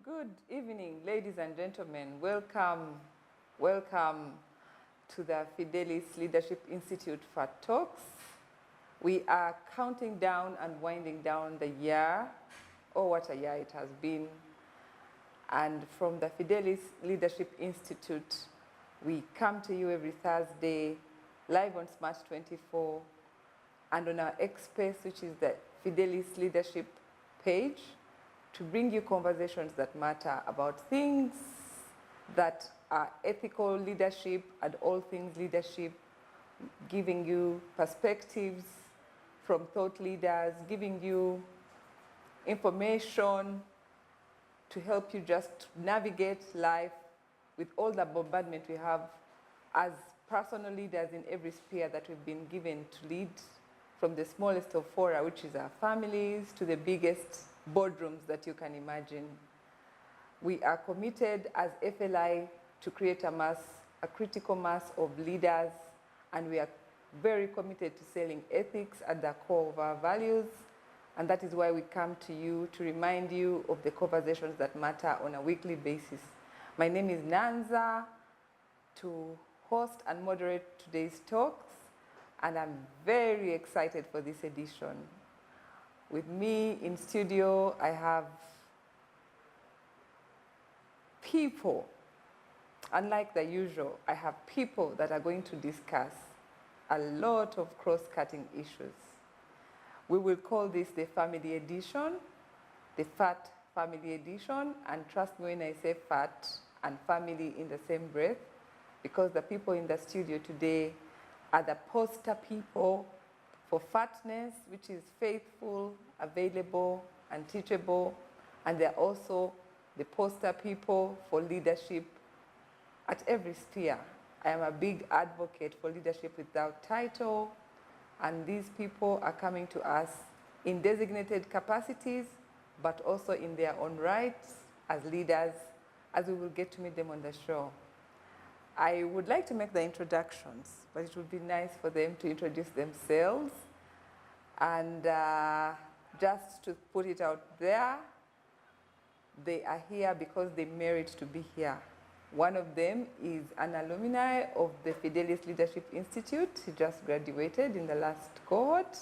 Good evening, ladies and gentlemen. Welcome to the Fidelis Leadership Institute for Talks. We are counting down and winding down the year. Oh, what a year it has been. And from the Fidelis Leadership Institute, we come to you every Thursday, live on Smart 24, and on our X Space, which is the Fidelis Leadership page, to bring you conversations that matter about things that are ethical leadership and all things leadership, giving you perspectives from thought leaders, giving you information to help you just navigate life with all the bombardment we have as personal leaders in every sphere that we've been given to lead, from the smallest of fora, which is our families, to the biggest boardrooms that you can imagine. We are committed as FLI to create a critical mass of leaders, and we are very committed to selling ethics at the core of our values, and that is why we come to you to remind you of the conversations that matter on a weekly basis. My name is Nanza, to host and moderate today's talks, and I'm very excited for this edition. With me in studio, I have people. Unlike the usual, I have people that are going to discuss a lot of cross-cutting issues. We will call this the family edition, the fat family edition, and trust me when I say fat and family in the same breath, because the people in the studio today are the poster people for fatness, which is faithful, available, and teachable, and they're also the poster people for leadership at every sphere. I am a big advocate for leadership without title, and these people are coming to us in designated capacities, but also in their own rights as leaders, as we will get to meet them on the show. I would like to make the introductions, but it would be nice for them to introduce themselves. And just to put it out there, they are here because they merit to be here. One of them is an alumni of the Fidelis Leadership Institute. He just graduated in the last cohort,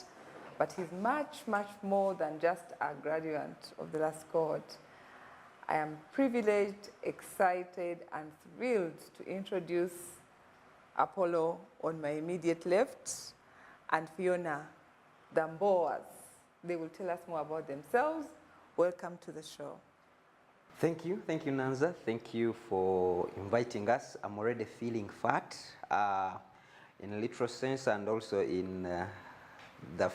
but he's much, much more than just a graduate of the last cohort. I am privileged, excited, and thrilled to introduce Apollo on my immediate left and Fiona, the Mbowas. They will tell us more about themselves. Welcome to the show. Thank you, Nanza. Thank you for inviting us. I'm already feeling fat in a literal sense, and also in the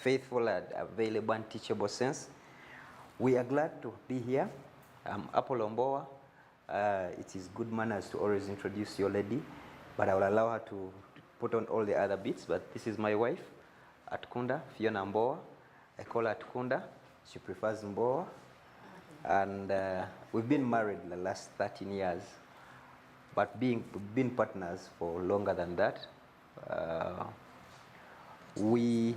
faithful and available and teachable sense. We are glad to be here. I'm Apollo Mbowa. It is good manners to always introduce your lady, but I will allow her to put on all the other bits. But this is my wife, Atkunda, Fiona Mbowa. I call her Atkunda. She prefers Mbowa. And we've been married the last 13 years, but we've been partners for longer than that. We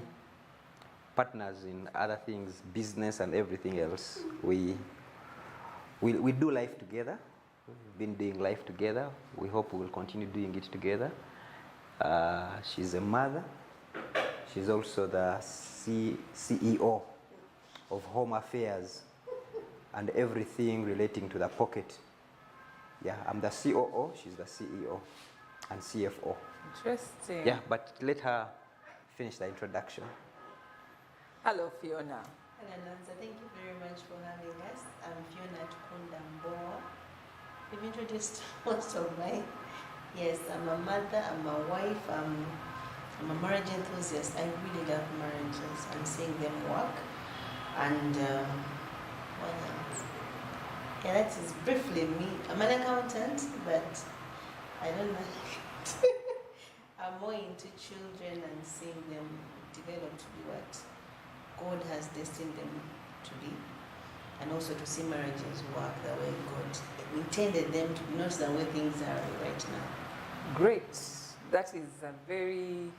partners in other things, business and everything else. We do life together. We've been doing life together. We hope we will continue doing it together. She's a mother. She's also the CEO of Home Affairs and everything relating to the pocket. Yeah, I'm the COO, she's the CEO and CFO. Interesting. Yeah, but let her finish the introduction. Hello, Fiona. Hello, Nanza. Thank you very much for having us. I'm Fiona Tukunda Mbowa. You've introduced most of my... Yes, I'm a mother, I'm a wife, I'm a marriage enthusiast. I really love marriages and seeing them work. And what else? Yeah, that is briefly me. I'm an accountant, but I don't like it. I'm more into children and seeing them develop to be what God has destined them to be, and also to see marriages work the way God intended them to be, not the way things are right now. Great. That is a very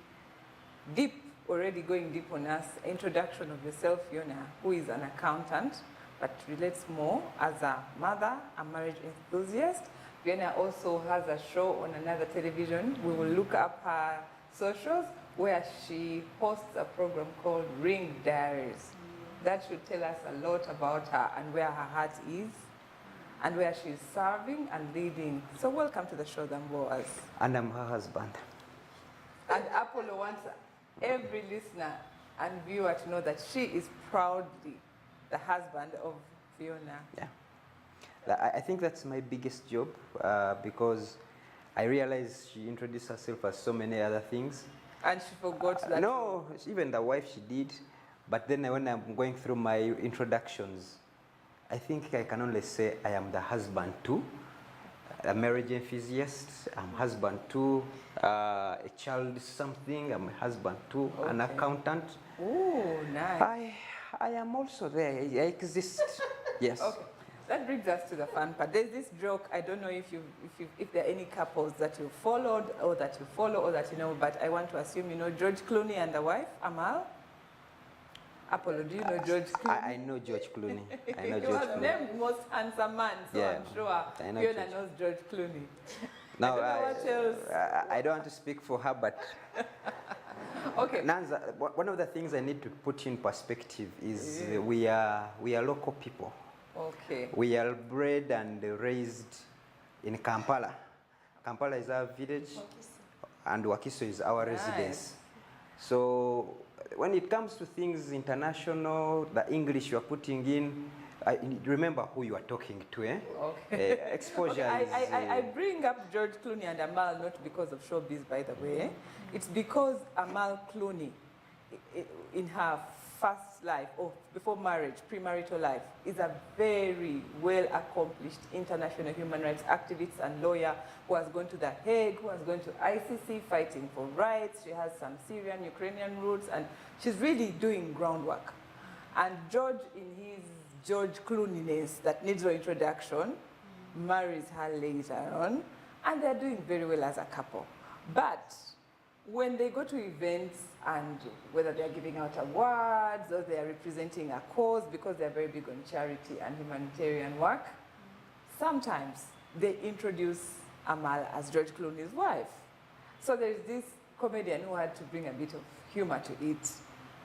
deep, already going deep on us, introduction of yourself, Fiona, who is an accountant, but relates more as a mother, a marriage enthusiast. Fiona also has a show on another television. We will look up her socials where she hosts a program called Ring Diaries. That should tell us a lot about her and where her heart is and where she's serving and leading. So welcome to the show, Mbowas. And I'm her husband. And Apollo wants every listener and viewer to know that she is proudly the husband of Fiona. Yeah. I think that's my biggest job because I realized she introduced herself as so many other things. And she forgot that. No, even the wife she did. But then when I'm going through my introductions, I think I can only say I am the husband too, a marriage enthusiast, I'm husband too, a child something, I'm a husband too, an accountant. Oh, nice. I am also there, I exist, yes. Okay, that brings us to the fun part. There's this joke, I don't know if there are any couples that you followed or that you follow or that you know, but I want to assume you know George Clooney and the wife, Amal. Apollo, do you know George Clooney? I know George Clooney. I know He George was Clooney. named most handsome man, so Yeah, I'm sure I know Fiona George. knows George Clooney. Now, I don't know what else. I don't want to speak for her, but Okay. Nanza, one of the things I need to put in perspective is we are local people. Okay. We are bred and raised in Kampala. Kampala is our village, and Wakiso is our residence. So when it comes to things international, the English you are putting in, remember who you are talking to, eh? Okay. Exposure okay, is... I bring up George Clooney and Amal not because of showbiz, by the way. It's because Amal Clooney, in her first life, or before marriage, premarital life, is a very well-accomplished international human rights activist and lawyer who has gone to The Hague, who has gone to ICC fighting for rights. She has some Syrian, Ukrainian roots, and she's really doing groundwork. And George, in his George Clooney-ness that needs no introduction, marries her later on, and they're doing very well as a couple. But when they go to events, and whether they're giving out awards or they're representing a cause because they're very big on charity and humanitarian work, sometimes they introduce Amal as George Clooney's wife. So there's this comedian who had to bring a bit of humor to it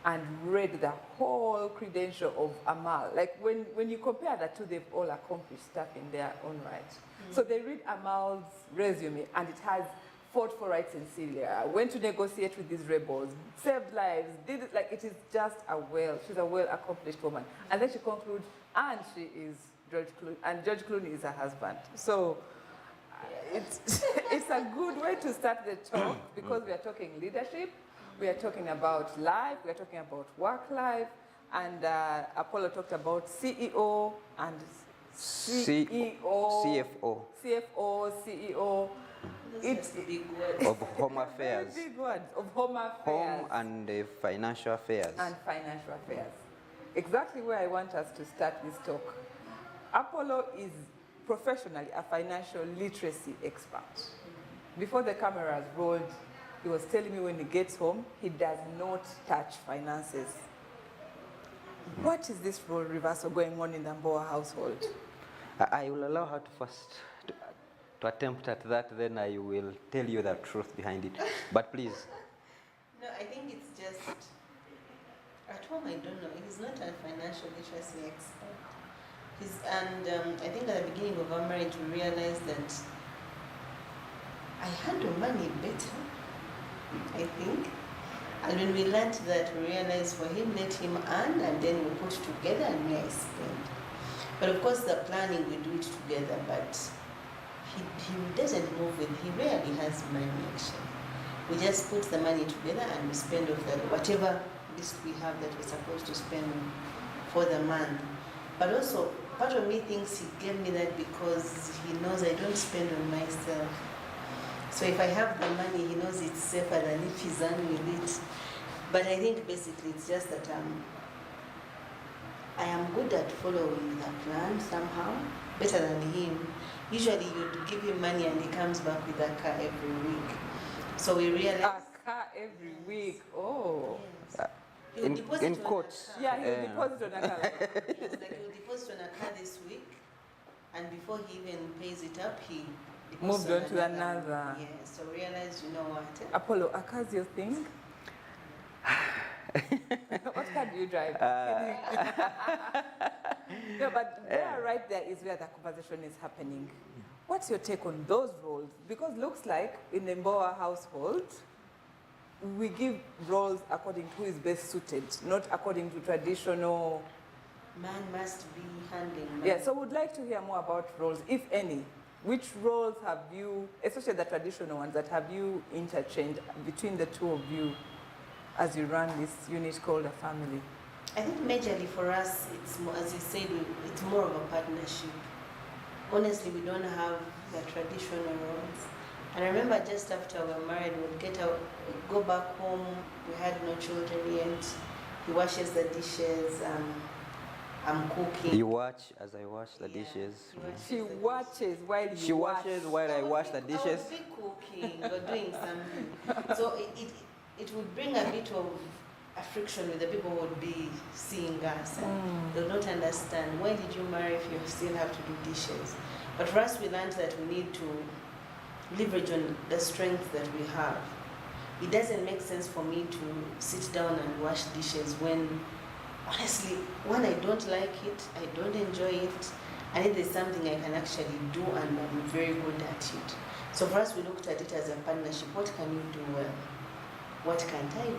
and read the whole credential of Amal. Like when you compare the two, they've all accomplished stuff in their own right. So they read Amal's resume and it has fought for rights in Syria, went to negotiate with these rebels, saved lives, did it, like it is just she's a well-accomplished woman. And then she concludes, and she is George Clooney, and George Clooney is her husband. So it's a good way to start the talk because we are talking leadership, we are talking about life, we are talking about work life, and Apollo talked about CEO and CFO. CFO, CEO. It's a big word. Of home affairs. Very big words of home affairs. Home and financial affairs. And financial affairs. Exactly where I want us to start this talk. Apollo is professionally a financial literacy expert. Before the cameras rolled, he was telling me when he gets home, he does not touch finances. What is this role reversal going on in the Mbowa household? I will allow her to first to attempt at that, then I will tell you the truth behind it. But please. No, I think it's just, at home I don't know, he's not a financial literacy expert. I think at the beginning of our marriage we realized that I handle money better, I think. And when we learned that, we realized for him, let him earn and then we put together and me I spend. But of course the planning, we do it together, but he doesn't move with, he rarely has money actually. We just put the money together and we spend off whatever list we have that we're supposed to spend for the month. But also, part of me thinks he gave me that because he knows I don't spend on myself. So if I have the money, he knows it's safer than if he's done with it. But I think basically it's just that I am good at following the plan somehow, better than him. Usually you'd give him money and he comes back with a car every week. So we realize... A car every week, oh. Yes. He'll deposit in on quotes. a car. Yeah, he'll deposit on a car. Yes, like he'll deposit on a car this week, and before he even pays it up, he deposits Moved on to another. Yeah, so realize, you know what? Apollo, a car's your thing? What car do you drive? No, but there, right there is where the conversation is happening. What's your take on those roles? Because looks like in the Mbowa household, we give roles according to who is best suited, not according to traditional. Man must be handling man. Yeah, so we'd like to hear more about roles, if any. Which roles have you, especially the traditional ones, that have you interchanged between the two of you as you run this unit called a family? I think majorly for us, it's more, as you said, it's more of a partnership. Honestly, we don't have the traditional roles. And I remember just after we were married, we'd get out, go back home. We had no children yet. He washes the dishes. I'm cooking. You watch as I wash the dishes. She watches while you She washes while I wash the dishes. I would be cooking or doing something. So it would bring a bit of a friction with the people who would be seeing us. And they'll not understand, why did you marry if you still have to do dishes? But for us, we learned that we need to leverage on the strength that we have. It doesn't make sense for me to sit down and wash dishes when, honestly, one, I don't like it, I don't enjoy it, and if there's something I can actually do and I'm very good at it. So for us, we looked at it as a partnership. What can you do well? What can't I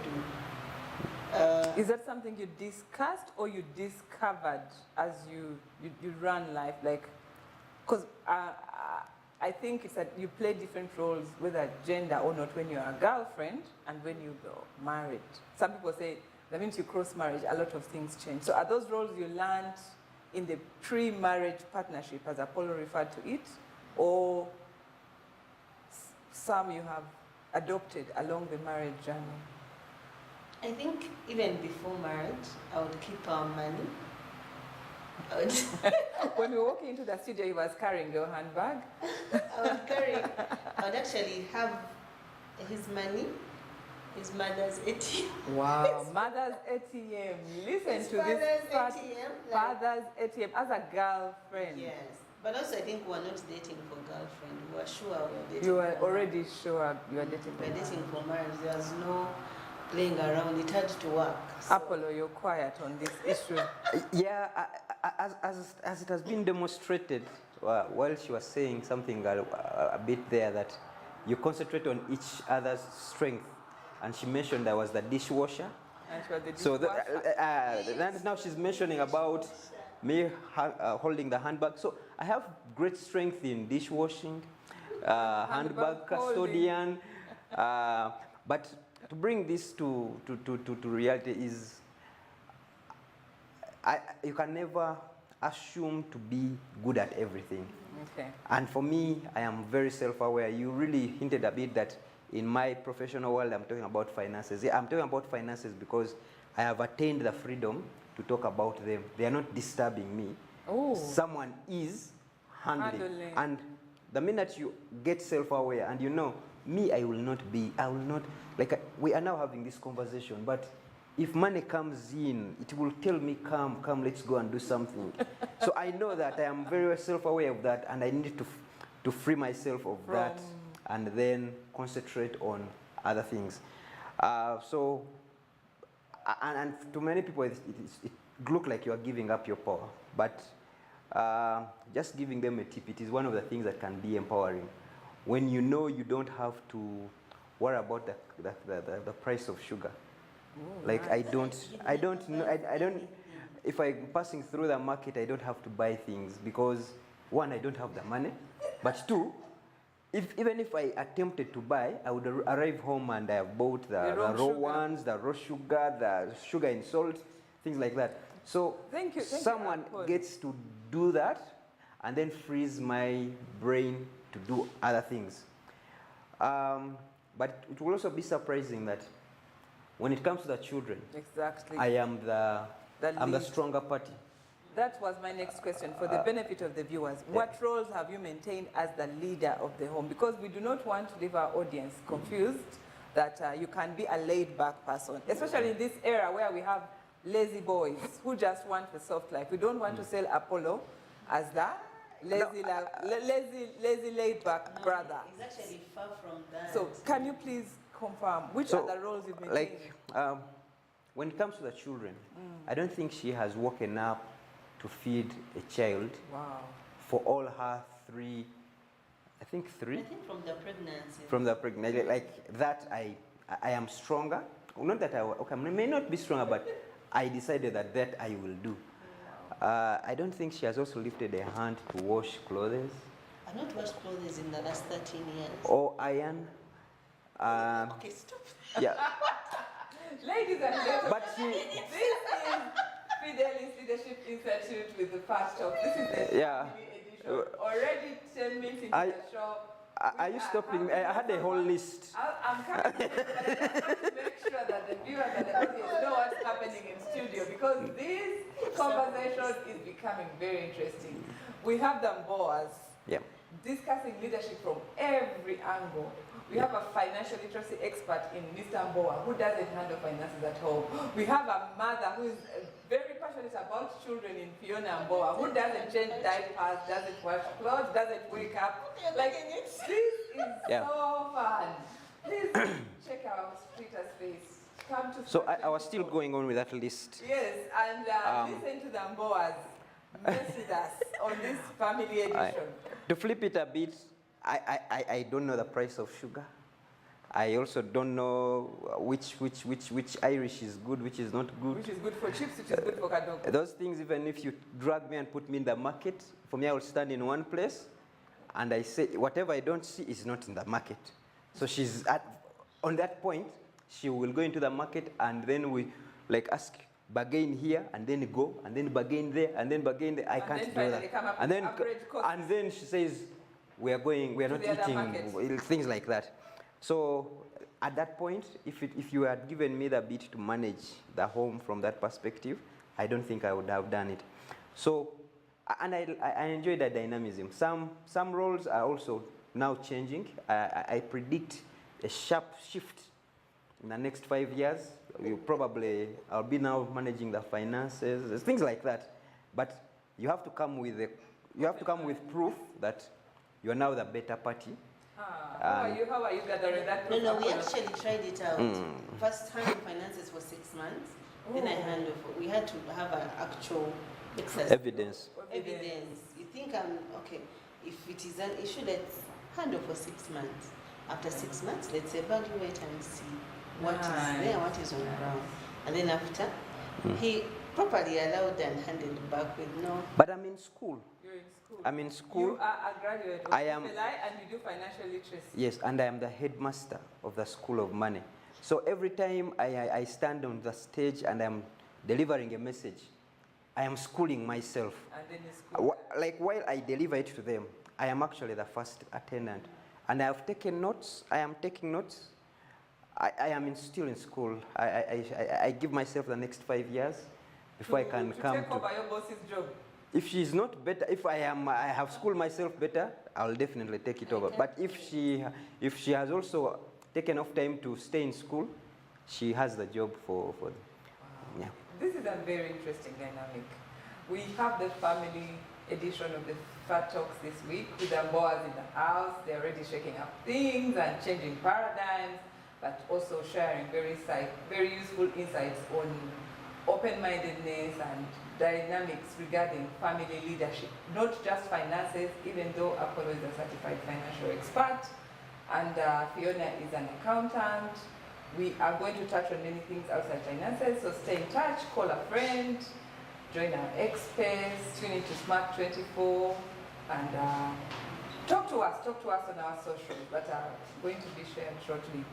do? Is that something you discussed or you discovered as you run life? Like, because I think it's that you play different roles, whether gender or not, when you're a girlfriend and when you go married. Some people say that means you cross marriage, a lot of things change. So are those roles you learned in the pre-marriage partnership, as Apollo referred to it, or some you have adopted along the marriage journey? I think even before marriage, I would keep our money. When we walk into the studio, he was carrying your handbag. I would actually have his money, his mother's ATM. Wow, mother's ATM. Listen His to this father's part. ATM. Father's ATM as a girlfriend. Yes. But also I think we're not dating for girlfriend. We were sure we were dating You were for already sure you were dating. We were dating for marriage. There was no playing around. It had to work. So Apollo, you're quiet on this issue. Yeah, as it has been demonstrated, while she was saying something a bit there, that you concentrate on each other's strength, and she mentioned there was the dishwasher. And she was the So dishwasher. now she's mentioning about me holding the handbag. So I have great strength in dishwashing, handbag custodian, but to bring this to reality is, you can never assume to be good at everything. Okay. And for me, I am very self-aware. You really hinted a bit that in my professional world, I'm talking about finances. Yeah, I'm talking about finances because I have attained the freedom to talk about them. They are not disturbing me. Oh. Someone is handling. And the minute you get self-aware and you know, me, I will not, like we are now having this conversation, but if money comes in, it will tell me, come, let's go and do something. So I know that I am very self-aware of that, and I need to free myself of that and then concentrate on other things. So, and to many people, it looks like you are giving up your power, but just giving them a tip, it is one of the things that can be empowering. When you know you don't have to worry about the price of sugar. Ooh, like nice. I don't know, if I'm passing through the market, I don't have to buy things because one, I don't have the money, but two, even if I attempted to buy, I would arrive home and I have bought the raw ones, the raw sugar, the sugar in salt, things like that. So thank you, someone gets to do that and then frees my brain to do other things. But it will also be surprising that when it comes to the children, exactly, I am the stronger party. That was my next question, for the benefit of the viewers. What roles have you maintained as the leader of the home? Because we do not want to leave our audience confused that you can be a laid-back person, especially in this era where we have lazy boys who just want the soft life. We don't want to sell Apollo as the lazy laid-back brother. It's actually far from that. So can you please confirm which are the roles you've been playing? When it comes to the children, I don't think she has woken up to feed a child for all her three. I think from the pregnancy. From the pregnancy, like that, I am stronger. Not that I may not be stronger, but I decided that I will do. I don't think she has also lifted a hand to wash clothes. I've not washed clothes in the last 13 years. Or iron. Okay, stop. Yeah. Ladies and gentlemen, But this is Fidelis Leadership Institute with the Fast Talk. This is the family edition. Already 10 minutes into the show. Are you stopping? I had a whole list. I'm coming to make sure that the viewers and the audience know what's happening in studio, because this conversation is becoming very interesting. We have the Mbowas discussing leadership from every angle. We have a financial literacy expert in Mr. Mbowa who doesn't handle finances at home. We have a mother who is very passionate about children in Fiona Mbowa who doesn't change diapers, doesn't wash clothes, doesn't wake up. Like, this is so fun. Please check our Twitter's face. Come to So I was still going on with that list. Yes, and listen to the Mbowas mess with us on this family edition. To flip it a bit, I don't know the price of sugar. I also don't know which Irish is good, which is not good. Which is good for chips, which is good for kadoko. Those things, even if you drag me and put me in the market, for me I will stand in one place and I say, whatever I don't see is not in the market. So she's on that point, she will go into the market and then we ask, bargain here and then go and then bargain there and then bargain there. I can't do that. And then she says, we are not eating, things like that. So at that point, if you had given me the bit to manage the home from that perspective, I don't think I would have done it. So, and I enjoy the dynamism. Some roles are also now changing. I predict a sharp shift in the next 5 years. I'll be now managing the finances, things like that. But you have to come with proof that you are now the better party. How are you gathering that proof? No, we actually tried it out. First handle finances for 6 months. Then I hand over. We had to have an actual evidence. You think okay? If it is an issue, let's handle for 6 months. After 6 months, let's evaluate and see what is there, what is on ground. And then after, he properly allowed and handed back with no. But I'm in school. You're in school. I'm in school. You are a graduate of and you do financial literacy. Yes, and I am the headmaster of the School of Money. So every time I stand on the stage and I'm delivering a message, I am schooling myself. And then you school. While I deliver it to them, I am actually the first attendant. And I have taken notes. I am taking notes. I am still in school. I give myself the next 5 years before I can come take over your boss's job. If she's not better, if I have schooled myself better, I'll definitely take it over. But if she has also taken off time to stay in school, she has the job for them. Yeah. This is a very interesting dynamic. We have the family edition of the Fat Talks this week with the Mbowas in the house. They're already shaking up things and changing paradigms, but also sharing very useful insights on open-mindedness and dynamics regarding family leadership, not just finances, even though Apollo is a certified financial expert and Fiona is an accountant. We are going to touch on many things outside finances, so stay in touch, call a friend, join our experts, tune into Smart 24, and talk to us on our socials that are going to be shared shortly.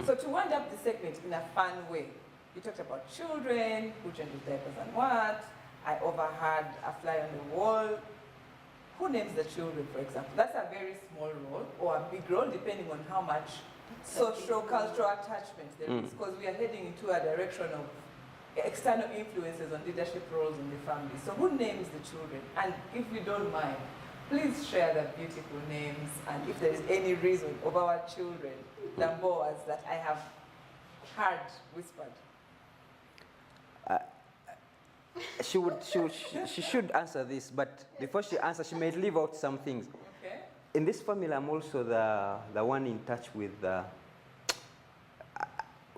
So to wind up the segment in a fun way, you talked about children, who changes diapers and what. I overheard a fly on the wall. Who names the children, for example? That's a very small role or a big role, depending on how much social, cultural attachment there is, because we are heading into a direction of external influences on leadership roles in the family. So who names the children? And if you don't mind, Please share the beautiful names and if there is any reason of our children, the Mbowas, that I have heard whispered. She should answer this, but before she answers, she may leave out some things. Okay. In this family, I'm also the one in touch with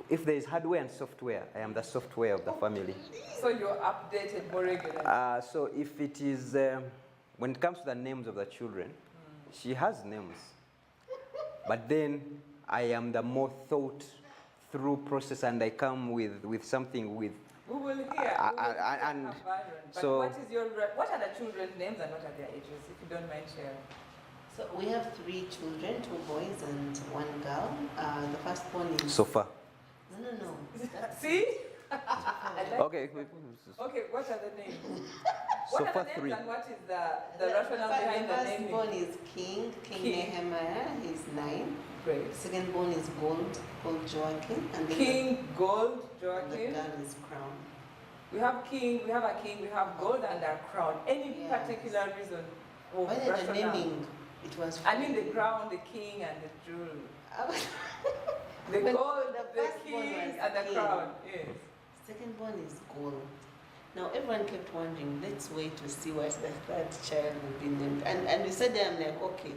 if there is hardware and software, I am the software of the family. So you're updated more regularly? So if it is, when it comes to the names of the children, she has names. But then I am the more thought through process and I come with something with. We will hear. And but so what are the children's names and what are their ages, if you don't mind sharing? So we have 3 children, 2 boys and 1 girl. The first one is... So far. No. See? Okay. Okay, what are the names? So What are far the names 3. and what is the rationale behind the The first naming? born is King Nehemiah, he's 9. Great. Second born is Gold, called Joachim. And then King, Gold, the Joachim. girl is Crown. We have a king, we have gold and a crown. Any Yes. particular reason or Why the rationale? naming? It was... I mean the crown, the king and the jewel. The Well, gold, the the first one king was and the king. crown. Yes. Second born is Gold. Now everyone kept wondering, let's wait to see what the third child will be named. And we said there, I'm like, okay,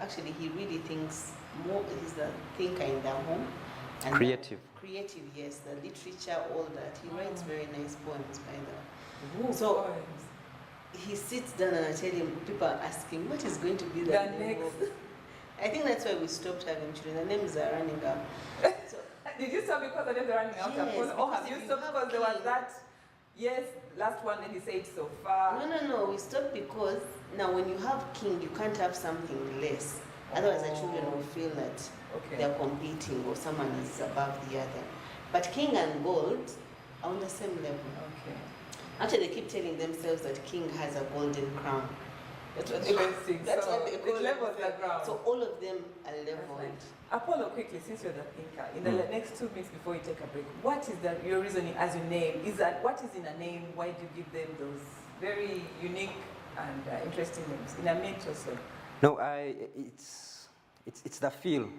actually he really thinks more, he's the thinker in the home. And Creative. Creative, yes, the literature, all that. He writes very nice poems by the Ooh, So- poems. He sits down and I tell him, people are asking, what is going to be the The name next. of... I think that's why we stopped having children. The names are running out. So, Did you stop because the names are running out? Yes, Or have because you if you stopped have because there was king- that? Yes, last one, then he said so far. no, we stopped because now when you have king, you can't have something less. Otherwise, the children will feel that Okay. they're competing or someone is above the other. But king and gold are on the same level. Okay. Actually, they keep telling themselves that king has a golden crown. That's what they Interesting. That's So what they it call levels the themselves. ground. So all of them are That's leveled. nice. Apollo, quickly, since you're the thinker, in the next 2 minutes before you take a break, what is your reasoning as you name? Is that what is in a name? Why do you give them those very unique and interesting names in a minute or so? No, it's the feel.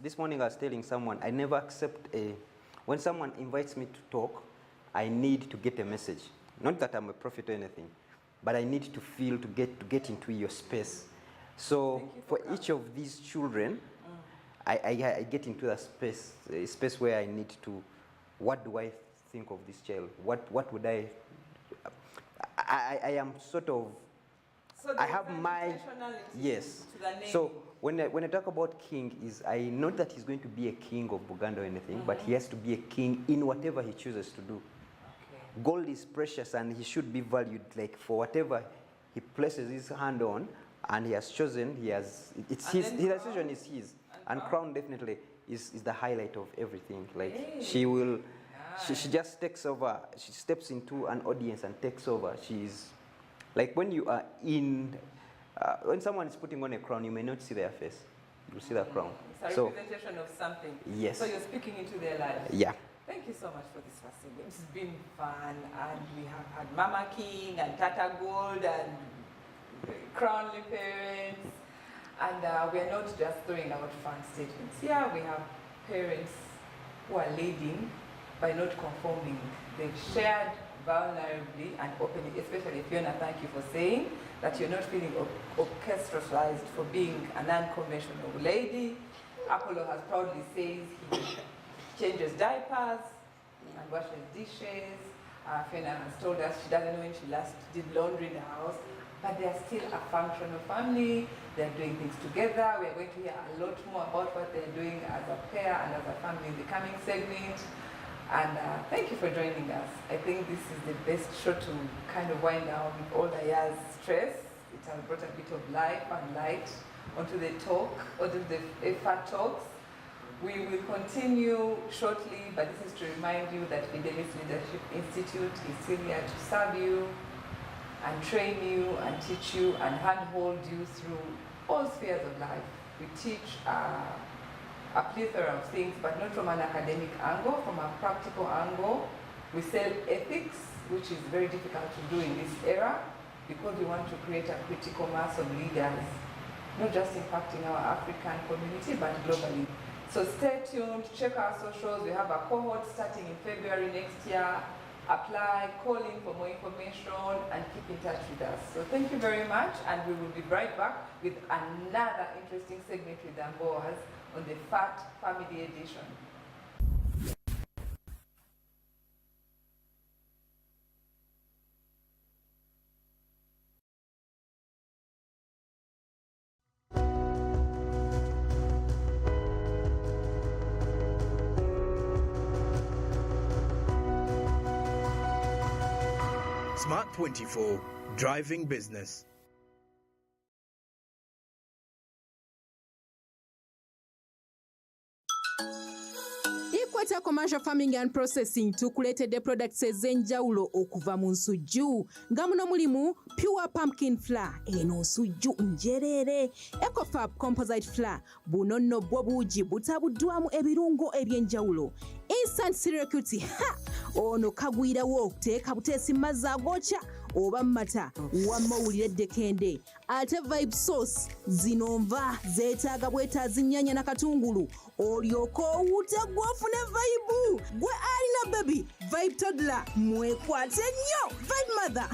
This morning I was telling someone I never accept when someone invites me to talk, I need to get a message. Not that I'm a prophet or anything, but I need to feel to get into your space. So for each of these children, I get into a space where I need to. What do I think of this child? What would I am sort of. So I there have is an my intentionality yes. to the name. So when I talk about king, is I know that he's going to be a king of Buganda or anything, but he has to be a king in whatever he chooses to do. Okay. Gold is precious and he should be valued like for whatever he places his hand on, and he has chosen. It's And his then decision crown? is his, And and crown definitely is the highlight of everything. Like Hey. she will, she Nice. just takes over. She steps into an audience and takes over. She's like when you are in. When someone is putting on a crown, you may not see their face. You'll see the crown. It's a So, representation of something. yes. So you're speaking into their lives. Yeah. Thank you so much for this first segment. It's been fun, and we have had Mama King and Tata Gold and Crownly parents, and we are not just throwing out fun statements. Yeah, we have parents who are leading by not conforming. They've shared vulnerably and openly, especially Fiona, thank you for saying that you're not feeling orchestralized for being an unconventional lady. Apollo has proudly says he changes diapers and washes dishes. Fiona has told us she doesn't know when she last did laundry in the house, but they are still a functional family. They're doing things together. We're going to hear a lot more about what they're doing as a pair and as a family in the coming segment. And thank you for joining us. I think this is the best show to kind of wind down with all the year's stress. It has brought a bit of life and light onto the talk, onto the FA talks. We will continue shortly, but this is to remind you that Fidelis Leadership Institute is still here to serve you and train you and teach you and handhold you through all spheres of life. We teach a plethora of things, but not from an academic angle, from a practical angle. We sell ethics, which is very difficult to do in this era. because we want to create a critical mass of leaders, not just impacting our African community, but globally. So stay tuned, check our socials. We have a cohort starting in February next year. Apply, call in for more information, and keep in touch with us. So thank you very much, and we will be right back with another interesting segment with Mbowas on the Fat Family Edition. Smart 24, driving business. Equator Commercial Farming and Processing tukuletedde products ez'enjawulo okuva mu nsujju nga muno mulimu pure pumpkin flour eno nsujju njereere, Ecofab composite flour buno nno bwo buugi butabuddwamu ebirungo eby'enjawulo, instant cereal cutie ono kagwirawo okuteeka buteesi mu mazzi agookya oba mata wamma owulira eddekende. Ate vibe sauce zino nva zeetaaga bwetaazi nnyaanya na katungulu olyoka owute gw'ofune vibe. Gwe alina baby vibe toddler mwekwate nnyo, vibe mother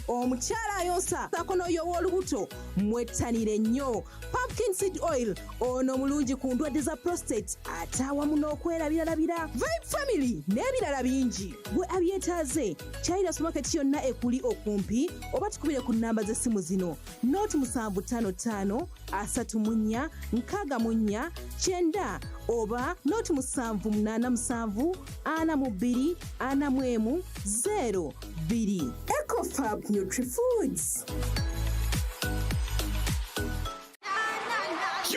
omukyala ayonsa sakono y'ow'olubuto mwettanire nnyo. Pumpkin seed oil ono mulungi ku ndwadde za prostate ate awamu n'okwerabiralabira. Vibe family n'ebirala bingi. Gwe abyetaaze kyayira supermarket yonna ekuli okumpi oba tukubire ku nnamba z'essimu zino: 0755 34 64 9 oba 0787 42 41 02. Ecofab Nutri-Foods.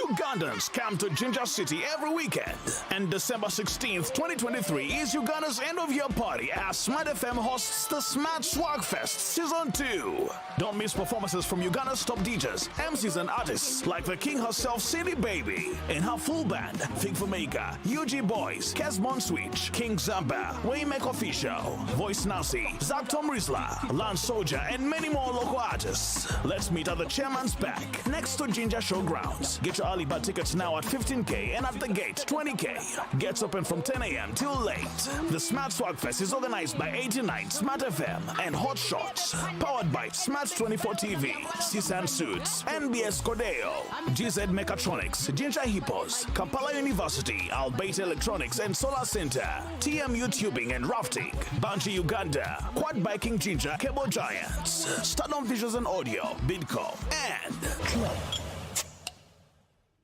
Ugandans come to Ginger City every weekend, and December 16th, 2023 is Uganda's end-of-year party as Smart FM hosts the Smart Swag Fest Season 2. Don't miss performances from Uganda's top DJs, MCs and artists like the king herself, Cindy Baby, and her full band, Fig for Maker, UG Boys, Kesmon Switch, King Zamba, Waymaker Official, Voice Nasi, Zaptom Rizla, Lance Soldier, and many more local artists. Let's meet at the Chairman's Back, next to Ginger Showgrounds. Get your early bird tickets now at 15K and at the gate 20K. Gets open from 10 a.m. till late. The Smart Swag Fest is organized by 89 Smart FM and Hot Shots. Powered by Smart 24 TV, Sisan Suits, NBS Cordeo, GZ Mechatronics, Ginger Hippos, Kampala University, Albeit Electronics and Solar Center, TMU Tubing and Rafting, Banji Uganda, Quad Biking Ginger, Cable Giants, Stardom Visuals and Audio, Bidco, and Club.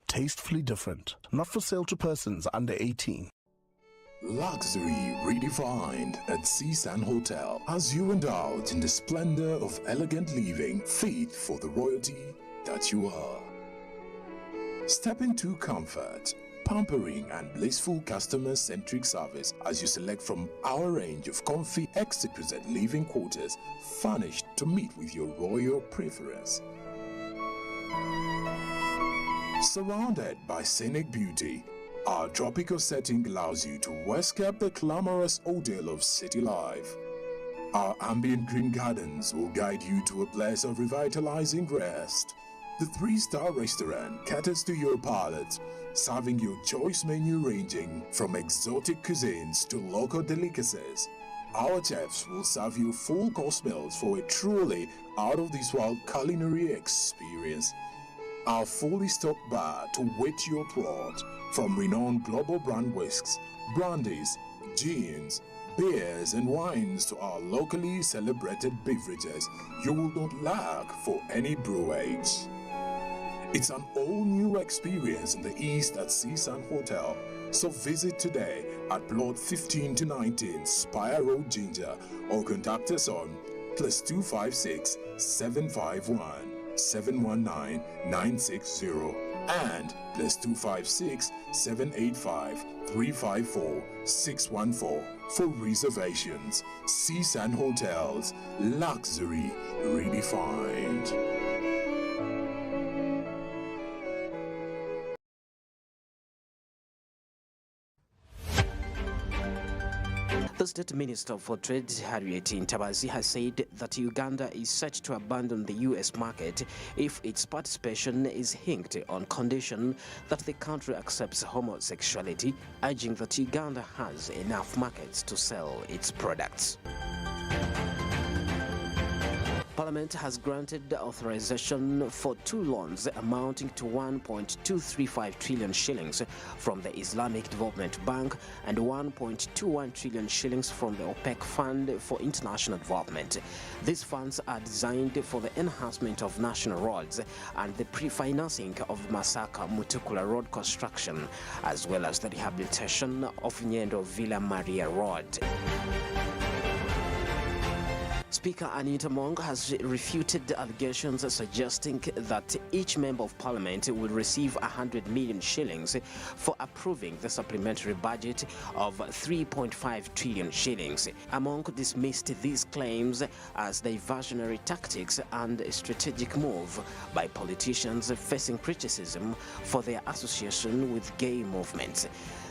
Tastefully different, not for sale to persons under 18. Luxury redefined at Seasan Hotel as you indulge in the splendor of elegant living fit for the royalty that you are. Step into comfort, pampering and blissful customer-centric service as you select from our range of comfy, exquisite living quarters furnished to meet with your royal preference. Surrounded by scenic beauty, our tropical setting allows you to escape the glamorous ordeal of city life. Our ambient green gardens will guide you to a place of revitalizing rest. The 3-star restaurant caters to your palate, serving your choice menu ranging from exotic cuisines to local delicacies. Our chefs will serve you full-course meals for a truly out-of-this-world culinary experience. Our fully stocked bar to whet your throat, from renowned global brand whisks, brandies, gins, beers and wines to our locally celebrated beverages, you will not lack for any brewage. It's an all-new experience in the East at Seasan Hotel, so visit today at Plot 15 to 19 Spire Road, Ginger, or contact us on +256 751 719 960 and +256 785 354 614 for reservations. Seasan Hotels, luxury redefined. This State Minister for Trade Harriet Ntabazi has said that Uganda is set to abandon the US market if its participation is hinged on condition that the country accepts homosexuality, urging that Uganda has enough markets to sell its products. Parliament has granted authorization for 2 loans amounting to 1.235 trillion shillings from the Islamic Development Bank and 1.21 trillion shillings from the OPEC Fund for International Development. These funds are designed for the enhancement of national roads and the pre-financing of Masaka-Mutukula road construction, as well as the rehabilitation of Nyendo Villa Maria Road. Speaker Anita Mong has refuted allegations suggesting that each member of parliament will receive 100 million shillings for approving the supplementary budget of 3.5 trillion shillings. Mong dismissed these claims as diversionary tactics and a strategic move by politicians facing criticism for their association with gay movements.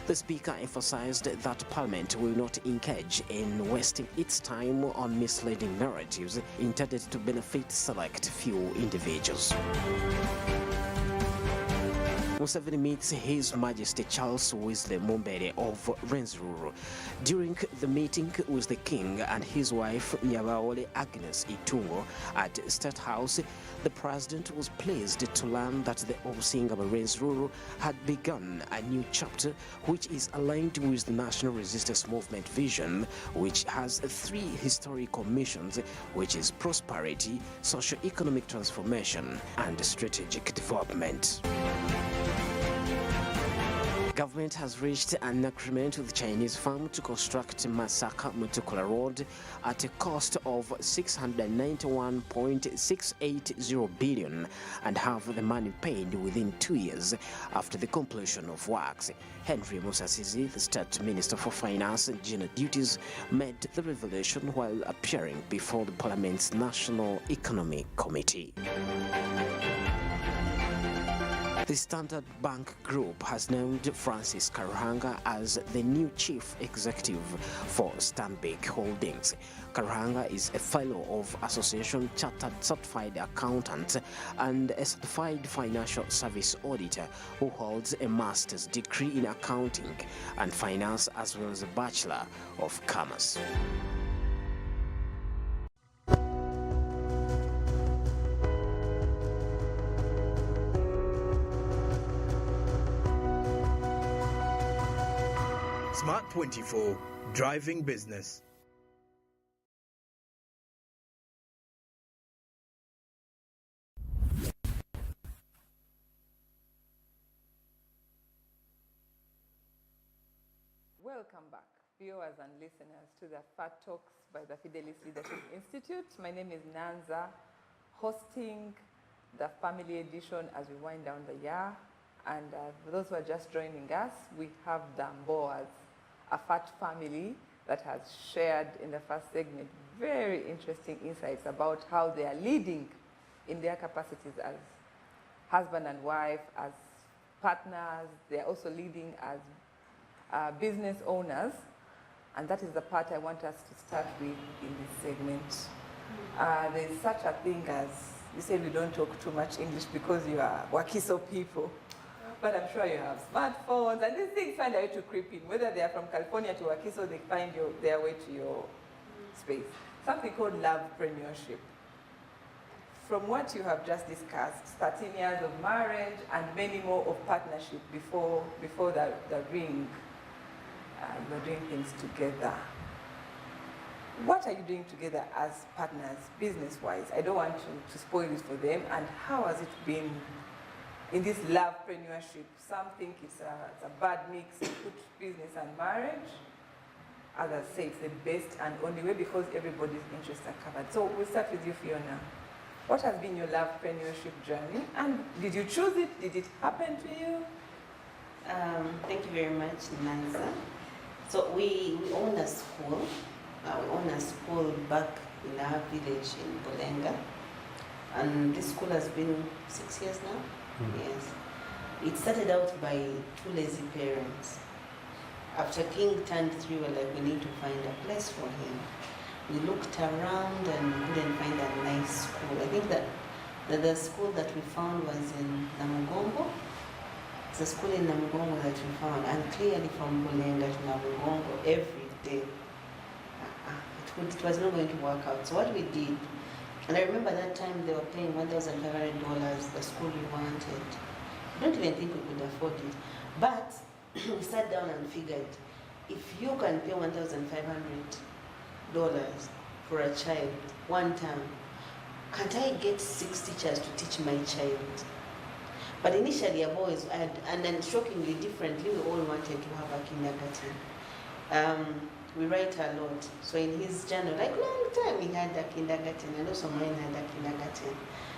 The Speaker emphasized that Parliament will not engage in wasting its time on misleading narratives intended to benefit select few individuals. Museveni meets His Majesty Charles Wesley Mumbere of Rwenzururu. During the meeting with the King and his wife Nyabaole Agnes Itungo at State House, the President was pleased to learn that the Obusinga of Rwenzururu had begun a new chapter which is aligned with the National Resistance Movement vision, which has 3 historical missions, which is prosperity, socio-economic transformation, and strategic development. Government has reached an agreement with the Chinese firm to construct Masaka-Mutukula Road at a cost of 691.680 billion and have the money paid within 2 years after the completion of works. Henry Musasizi, the State Minister for Finance and General Duties, made the revelation while appearing before the Parliament's National Economic Committee. The Standard Bank Group has named Francis Karuhanga as the new chief executive for Stanbic Holdings. Karuhanga is a fellow of Association Chartered Certified Accountant and a certified financial service auditor who holds a master's degree in accounting and finance as well as a Bachelor of Commerce. Smart 24, driving business. Welcome back, viewers and listeners, to the FAT Talks by the Fidelis Leadership Institute. My name is Nanza, hosting the family edition as we wind down the year. And for those who are just joining us, we have the Mbowas, a FAT family that has shared in the first segment very interesting insights about how they are leading in their capacities as husband and wife, as partners. They are also leading as business owners. And that is the part I want us to start with in this segment. There's such a thing as, you said we don't talk too much English because you are Wakiso people. But I'm sure you have smartphones, and these things find a way to creep in. Whether they are from California to Wakiso, they find their way to your space. Something called lovepreneurship. From what you have just discussed, 13 years of marriage and many more of partnership before the ring, you're doing things together. What are you doing together as partners, business-wise? I don't want to spoil it for them. And how has it been in this lovepreneurship? Some think it's a bad mix, you put business and marriage. Others say it's the best and only way because everybody's interests are covered. So we'll start with you, Fiona. What has been your lovepreneurship journey? And did you choose it? Did it happen to you? Thank you very much, Nanza. So we own a school. We own a school back in our village in Bolenga. And this school has been 6 years now. Yes. It started out by 2 lazy parents. after King turned 3, we were like, we need to find a place for him. We looked around and couldn't find a nice school. I think that the school that we found was in Namugongo. It's a school in Namugongo that we found, and clearly from Bulenga to Namugongo every day. It was not going to work out. So what we did, and I remember that time they were paying $1,500, the school we wanted. I don't even think we could afford it. But we sat down and figured, if you can pay $1,500 for a child one term, can't I get 6 teachers to teach my child? But initially I've always had, and then shockingly differently, we all wanted to have a kindergarten. We write a lot. So in his journal, like long time, he had a kindergarten, and also mine had a kindergarten.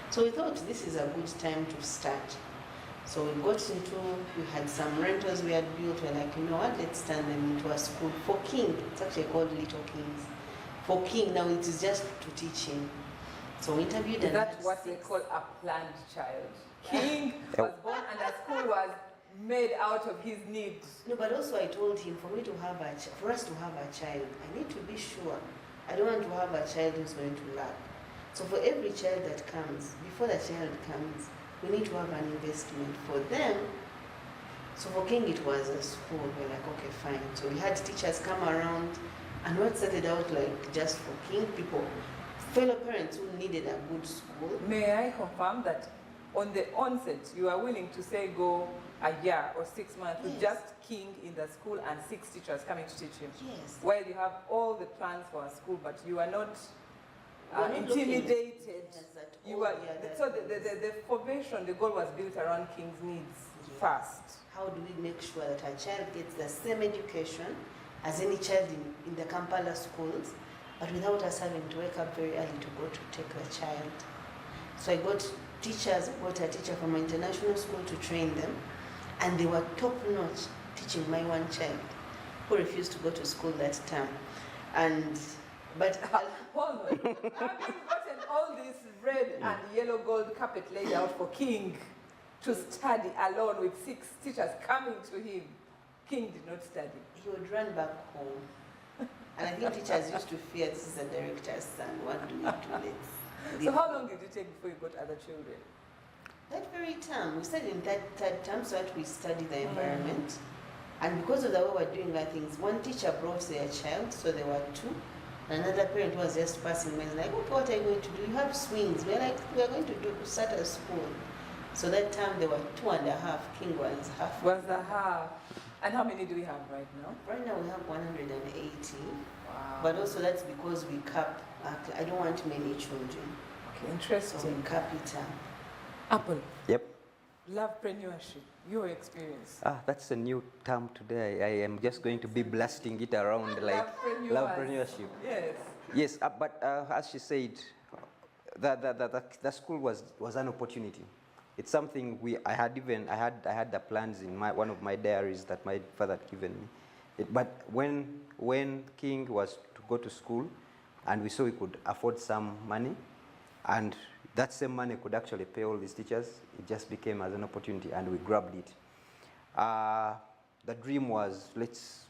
So we thought this is a good time to start. So we got into, we had some rentals we had built. We're like, you know what, let's turn them into a school for King. It's actually called Little Kings. For King, now it is just to teach him. So we interviewed. Is that what they call a planned child? King was born and the school was made out of his needs. No, but also I told him, for us to have a child, I need to be sure. I don't want to have a child who's going to lack. So for every child that comes, before the child comes, we need to have an investment for them. So for King, it was a school. We're like, okay, fine. So we had teachers come around, and what started out like just for King people, fellow parents who needed a good school. May I confirm that on the onset, you are willing to say go a year or 6 months with just King in the school and 6 teachers coming to teach him? Yes. While you have all the plans for a school, but you are not intimidated. You are, so the formation, the goal was built around King's needs first. How do we make sure that a child gets the same education as any child in the Kampala schools, but without us having to wake up very early to go to take the child? So I got teachers, got a teacher from an international school to train them, and they were top-notch teaching my one child who refused to go to school that term. But hold on, having gotten all this red and yellow gold carpet laid out for King to study alone with 6 teachers coming to him, King did not study. He would run back home. And I think teachers used to fear, this is the director's son, what do we do? So how long did it take before you got other children? That very term, we studied in that third term, so that we studied the environment. And because of the way we're doing our things, one teacher brought their child, so there were 2. Another parent was just passing by, like, okay, what are you going to do? You have swings. We're like, we're going to start a school. So that time there were 2.5. King was half. Was a half. And how many do we have right now? Right now we have 180. Wow. But also that's because we cap. I don't want many children. Okay, interesting. So we cap it up. Apple. Yep. Lovepreneurship, your experience. That's a new term today. I am just going to be blasting it around like lovepreneurship. Yes. Yes, but as she said, the school was an opportunity. It's something I had the plans in one of my diaries that my father had given me. But when King was to go to school, and we saw we could afford some money, and that same money could actually pay all these teachers, it just became as an opportunity, and we grabbed it. The dream was let's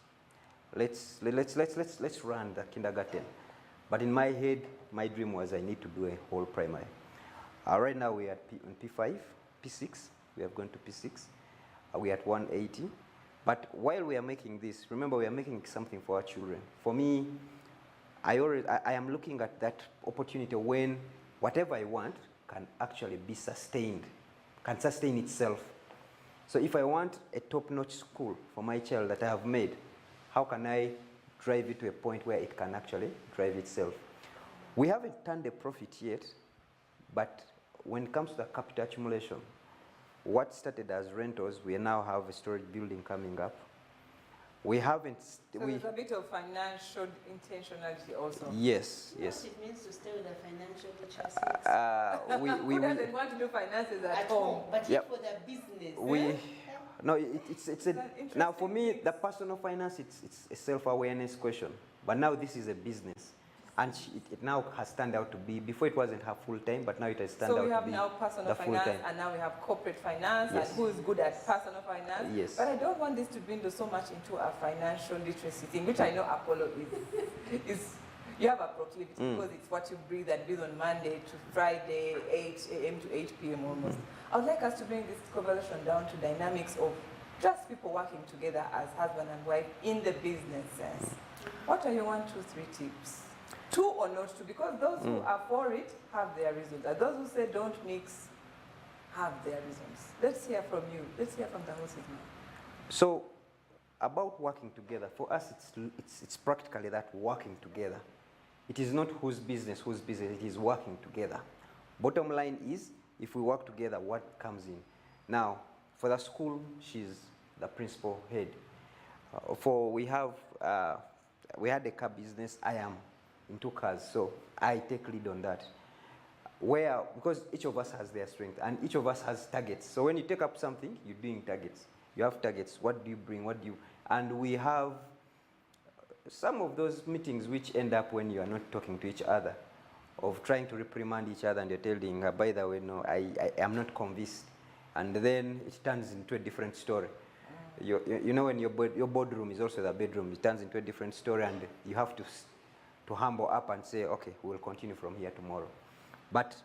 run the kindergarten, but in my head, my dream was I need to do a whole primary. Right now we are on P5, P6. We have gone to P6. We are at 180. But while we are making this, remember we are making something for our children. For me, I am looking at that opportunity when whatever I want can actually be sustained, can sustain itself. So if I want a top-notch school for my child that I have made, how can I drive it to a point where it can actually drive itself? We haven't turned a profit yet, but when it comes to the capital accumulation, what started as rentals, we now have a storage building coming up. We haven't. So there's a bit of financial intentionality also. Yes, You know yes. what it means to stay with a financial teacher? Who doesn't want to do finances at home? But Yep. for the business. No, it's a now for me the personal finance it's a self-awareness question. But now this is a business. And it now has turned out to be, before it wasn't her full time, but now it has turned So out we to have be now personal the full finance, time. and now we have corporate finance, Yes. and who is good at personal finance. Yes. But I don't want this to dwindle so much into a financial literacy thing, which I know Apollo is you have a proclivity because it's what you breathe and breathe on Monday to Friday, 8 a.m. to 8 p.m. almost. I would like us to bring this conversation down to dynamics of just people working together as husband and wife in the business sense. What are your 1, 2, 3 tips? 2 or not 2, because those who are for it have their reasons. And those who say don't mix have their reasons. Let's hear from you. Let's hear from the horses now. So, about working together, for us it's practically that working together. It is not whose business, it is working together. Bottom line is, if we work together, what comes in? Now, for the school, she's the principal head. We had a car business, I am into cars, so I take lead on that. Because each of us has their strength, and each of us has targets. So when you take up something, you're doing targets. You have targets, what do you bring, and we have some of those meetings which end up when you are not talking to each other, of trying to reprimand each other, and you're telling her, by the way, no, I am not convinced. And then it turns into a different story. You know, when your boardroom is also the bedroom, it turns into a different story, and you have to humble up and say, okay, we will continue from here tomorrow. But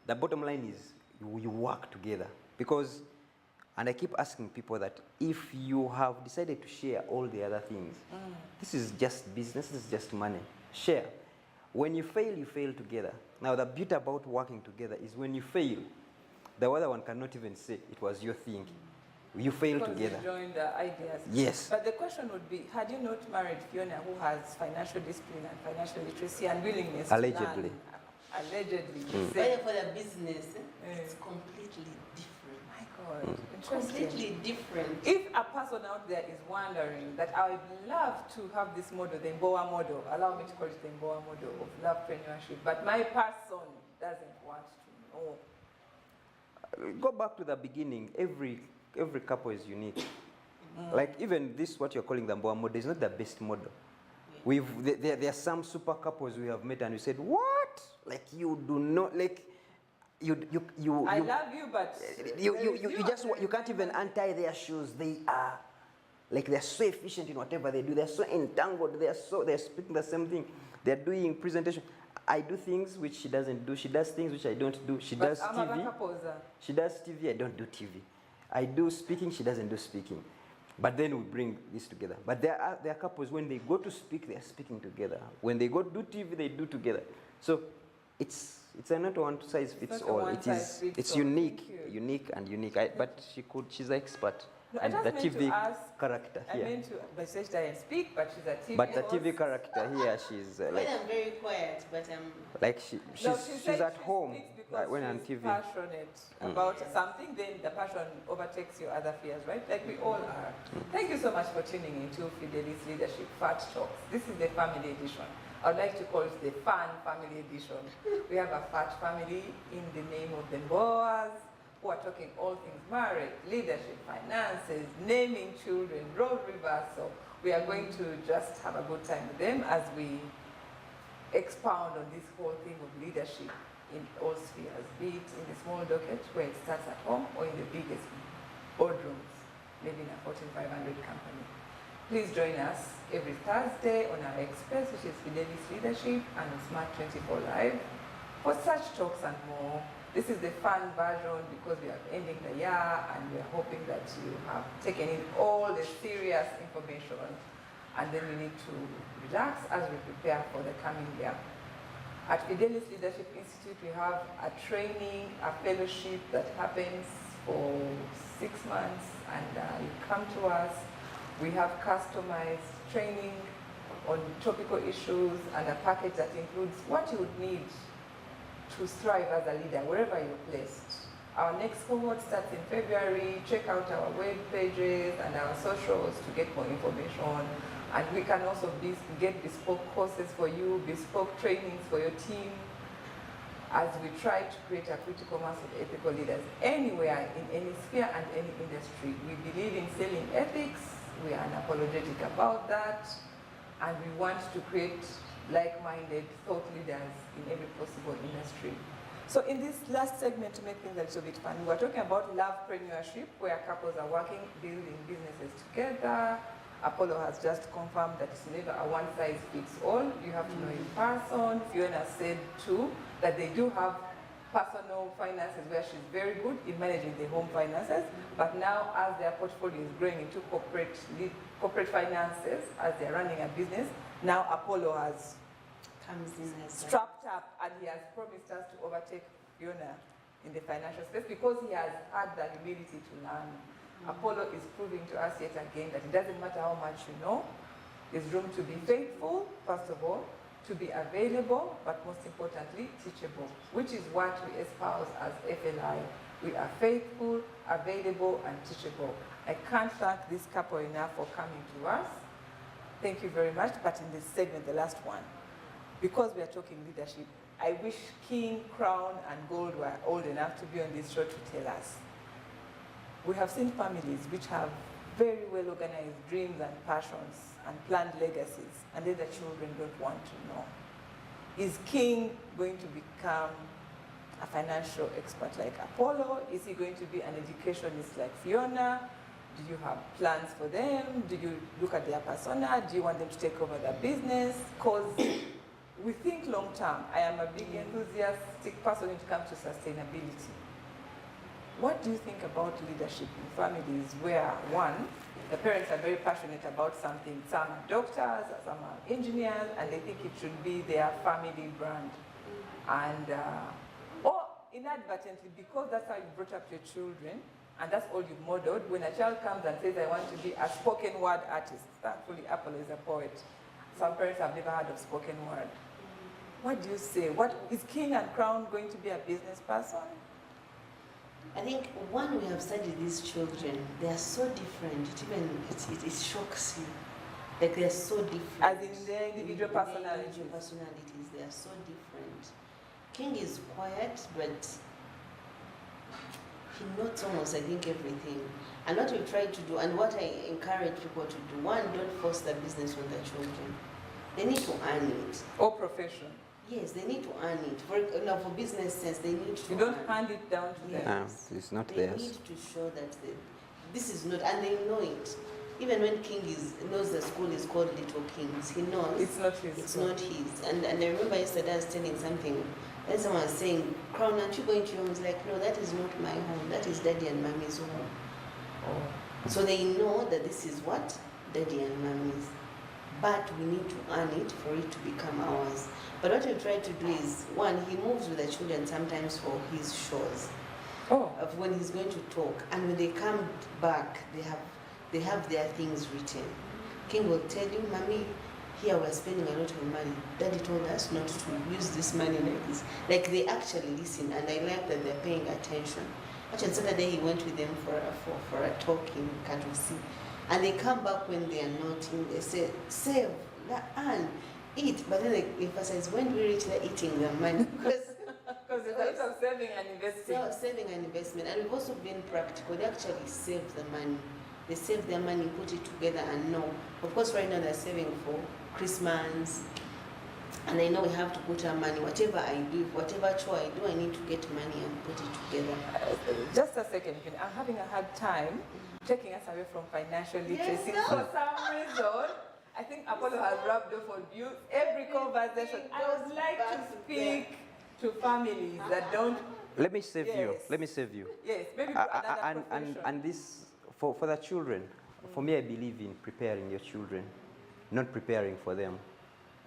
the bottom line is you work together. Because, and I keep asking people that if you have decided to share all the other things, this is just business, this is just money, share. When you fail together. Now the beauty about working together is when you fail, the other one cannot even say it was your thing. You fail together. You join the ideas. Yes. But the question would be, had you not married Fiona, who has financial discipline and financial literacy and willingness Allegedly. to learn? Allegedly. But for the business, it's completely different. My God, interesting. Completely different. If a person out there is wondering that I would love to have this model, the Mbowas model, allow me to call it the Mbowas model of lovepreneurship, but my person doesn't want to know. Go back to the beginning. Every couple is unique. Like even this, what you're calling the Mbowas model, is not the best model. There are some super couples we have met and we said, what? Like you do not, like you I love you, but you can't even untie their shoes. They are like, they're so efficient in whatever they do. They're so entangled. They're speaking the same thing. They're doing presentation. I do things which she doesn't do. She does things which I don't do. She does TV. She does TV. I don't do TV. I do speaking. She doesn't do speaking. But then we bring this together. But there are couples, when they go to speak, they're speaking together. When they go to do TV, they do together. So it's not one size fits all. It's unique. But she's an expert. No, and the TV character here. I meant to message her and speak, but she's a TV But the TV character here, she's Well, I'm very quiet, but I'm... like she's at home when on TV. Passionate about something, then the passion overtakes your other fears, right? Like we all are. Thank you so much for tuning into Fidelis Leadership Fat Talks. This is the family edition. I would like to call it the fun family edition. We have a fat family in the name of the Mbowas, who are talking all things marriage, leadership, finances, naming children, role reversal. We are going to just have a good time with them as we expound on this whole thing of leadership in all spheres, be it in the small docket where it starts at home or in the biggest boardrooms, maybe in a Fortune 500 company. Please join us every Thursday on our Express, which is Fidelis Leadership, and on Smart 24 Live for such talks and more. This is the fun version because we are ending the year and we are hoping that you have taken in all the serious information, and then we need to relax as we prepare for the coming year. At Fidelis Leadership Institute, we have a training, a fellowship that happens for 6 months, and you come to us. We have customized training on topical issues and a package that includes what you would need to strive as a leader, wherever you're placed. Our next cohort starts in February. Check out our web pages and our socials to get more information. And we can also get bespoke courses for you, bespoke trainings for your team, as we try to create a critical mass of ethical leaders anywhere, in any sphere and any industry. We believe in selling ethics. We are unapologetic about that. And we want to create like-minded thought leaders in every possible industry. So in this last segment, to make things a little bit fun, we're talking about lovepreneurship, where couples are working, building businesses together. Apollo has just confirmed that it's never a one-size-fits-all. You have to know in person. Fiona said too that they do have personal finances where she's very good in managing the home finances, but now as their portfolio is growing into corporate finances, as they're running a business, now Apollo has strapped up, and he has promised us to overtake Fiona in the financial space because he has had the humility to learn. Apollo is proving to us yet again that it doesn't matter how much you know, there's room to be faithful, first of all, to be available, but most importantly, teachable, which is what we espouse as FLI. We are faithful, available, and teachable. I can't thank this couple enough for coming to us. Thank you very much. But in this segment, the last one, because we are talking leadership, I wish King, Crown, and Gold were old enough to be on this show to tell us. We have seen families which have very well organized dreams and passions and planned legacies, and then the children don't want to know. Is King going to become a financial expert like Apollo? Is he going to be an educationist like Fiona? Do you have plans for them? Do you look at their persona? Do you want them to take over the business? Because we think long term. I am a big enthusiastic person when it comes to sustainability. What do you think about leadership in families where, one, the parents are very passionate about something? Some are doctors, some are engineers, and they think it should be their family brand. And, or inadvertently, because that's how you brought up your children, and that's all you've modeled, when a child comes and says, I want to be a spoken word artist, thankfully Apollo is a poet. Some parents have never heard of spoken word. What do you say? What, is King and Crown going to be a business person? I think when we have studied these children, they are so different. It shocks you. Like they are so different. As in their individual personalities. They are so different. King is quiet, but he knows almost, I think, everything. And what we try to do, and what I encourage people to do, one, don't force the business on the children. They need to earn it. Or profession. Yes, they need to earn it. For business sense, they need to. You don't hand it down to them. Yes. It's not they theirs. They need to show that this is not, and they know it. Even when King knows the school is called Little Kings, he knows it's not his. It's not his. And I remember yesterday I was telling something. Then someone was saying, Crown, aren't you going to your home? It's like, no, that is not my home. That is Daddy and Mommy's home. Oh. So they know that this is what? Daddy and Mommy's. But we need to earn it for it to become ours. But what we try to do is, one, he moves with the children sometimes for his shows. Oh. Of when he's going to talk. And when they come back, they have their things written. King will tell you, Mommy, here we're spending a lot of money. Daddy told us not to use this money like this. Like they actually listen, and I like that they're paying attention. Actually, Saturday he went with them for a talk in Katusi. And they come back when they are not in, they say, save, earn, eat. But then they emphasize, when we reach the eating the money. Because it's a lot of saving and investing. So saving and investment. And we've also been practical. They actually save the money. They save their money, put it together, and know. Of course, right now they're saving for Christmas. And I know we have to put our money. Whatever I do, whatever chore I do, I need to get money and put it together. Just a second, I'm having a hard time taking us away from financial literacy. Yes, no. For some reason, I think Apollo has rubbed off on you every conversation. I would like to speak to families that don't. Let me save you. Let me save you. Yes, maybe another and this for the children. For me, I believe in preparing your children, not preparing for them.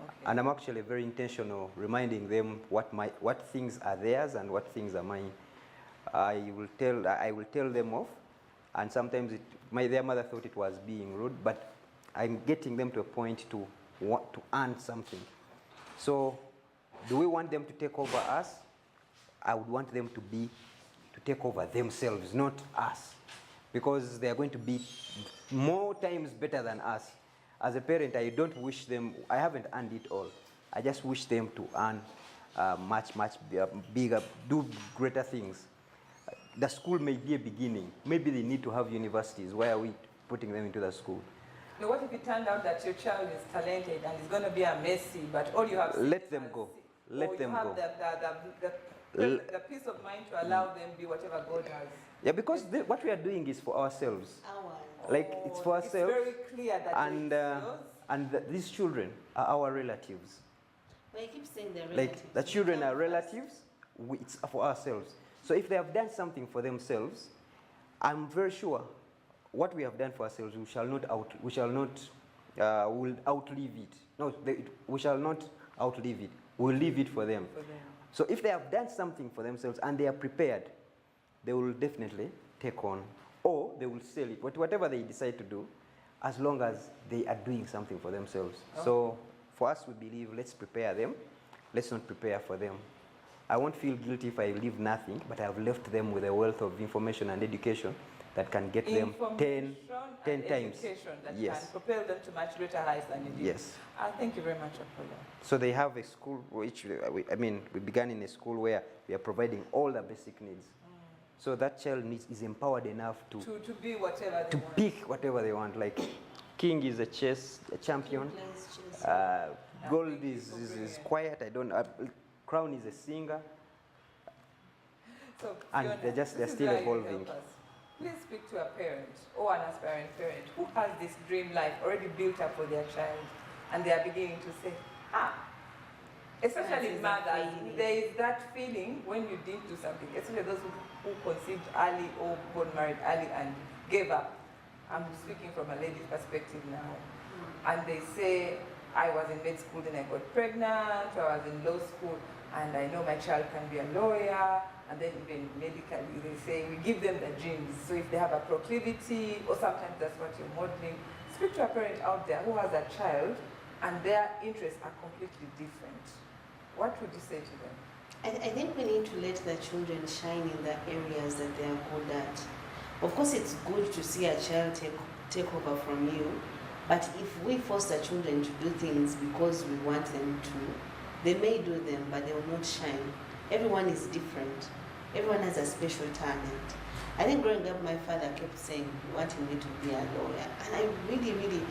Okay. And I'm actually very intentional, reminding them what things are theirs and what things are mine. I will tell them off, and sometimes their mother thought it was being rude, but I'm getting them to a point to want to earn something. So, do we want them to take over us? I would want them to take over themselves, not us, because they are going to be more times better than us. As a parent, I don't wish them, I haven't earned it all. I just wish them to earn much bigger, do greater things. The school may be a beginning. Maybe they need to have universities. Why are we putting them into the school? Now, what if it turned out that your child is talented and is going to be a Messi, but all you have Let them go. Let them go. The peace of mind to allow them be whatever God has. Yeah, because what we are doing is for ourselves. Like it's for ourselves. It's very clear that these children are our relatives. But you keep saying they're relatives. Like the children are relatives. It's for ourselves. So if they have done something for themselves, I'm very sure what we have done for ourselves, we shall not will outlive it. No, we shall not outlive it. We'll leave it for them. So if they have done something for themselves and they are prepared, they will definitely take on, or they will sell it, whatever they decide to do, as long as they are doing something for themselves. Okay. So for us, we believe, let's prepare them. Let's not prepare for them. I won't feel guilty if I leave nothing, but I have left them with a wealth of information and education that can get them 10 times. Education that can propel them to much greater heights than you did. Yes. Thank you very much, Apollo. So they have a school, which, we began in a school where we are providing all the basic needs. So that child is empowered enough to be whatever they want. Pick whatever they want. Like King is a champion. Gold is quiet. Crown is a singer. So, and Fiona, they're still evolving. Please speak to a parent or an aspiring parent who has this dream life already built up for their child, and they are beginning to say, especially mothers, there is that feeling when you didn't do something, especially those who conceived early or got married early and gave up. I'm speaking from a lady's perspective now. And they say, I was in med school, then I got pregnant, or I was in law school, and I know my child can be a lawyer, and then even medically, they say, we give them the genes. So if they have a proclivity, or sometimes that's what you're modeling, speak to a parent out there who has a child, and their interests are completely different. What would you say to them? I think we need to let the children shine in the areas that they are good at. Of course, it's good to see a child take over from you, but if we force the children to do things because we want them to, they may do them, but they will not shine. Everyone is different. Everyone has a special talent. I think growing up, my father kept saying, wanting me to be a lawyer. And I really,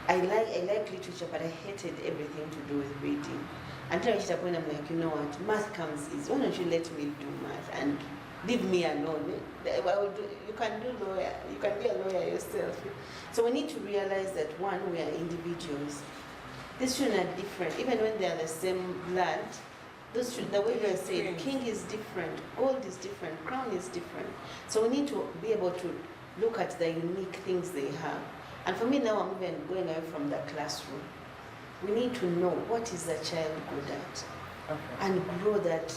I like literature, but I hated everything to do with reading. Until I reached a point, I'm like, you know what, math comes easy. Why don't you let me do math and leave me alone? You can do lawyer. You can be a lawyer yourself. So we need to realize that, one, we are individuals. These children are different. Even when they are the same blood, those children, the way we are saying, king is different, gold is different, crown is different. So we need to be able to look at the unique things they have. And for me now, I'm even going away from the classroom. We need to know what is the child good at, and grow that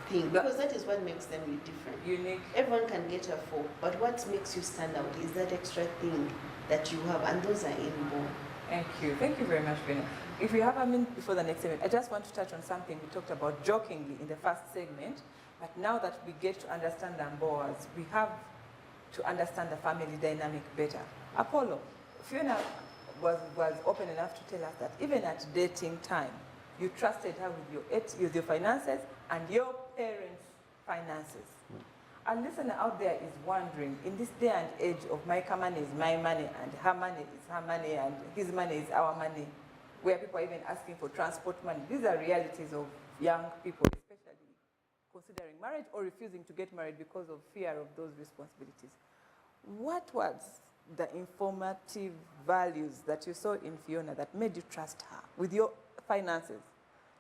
thing, because that is what makes them different. Unique. Everyone can get a 4, but what makes you stand out is that extra thing that you have, and those are inborn. Thank you. Thank you very much, Fiona. If we have a minute before the next segment, I just want to touch on something we talked about jokingly in the first segment, but now that we get to understand the Mbowas, we have to understand the family dynamic better. Apollo, Fiona was open enough to tell us that even at dating time, you trusted her with your finances and your parents' finances. A listener out there is wondering, in this day and age of my money is my money and her money is her money and his money is our money, where people are even asking for transport money. These are realities of young people, especially considering marriage or refusing to get married because of fear of those responsibilities. What was the informative values that you saw in Fiona that made you trust her with your finances,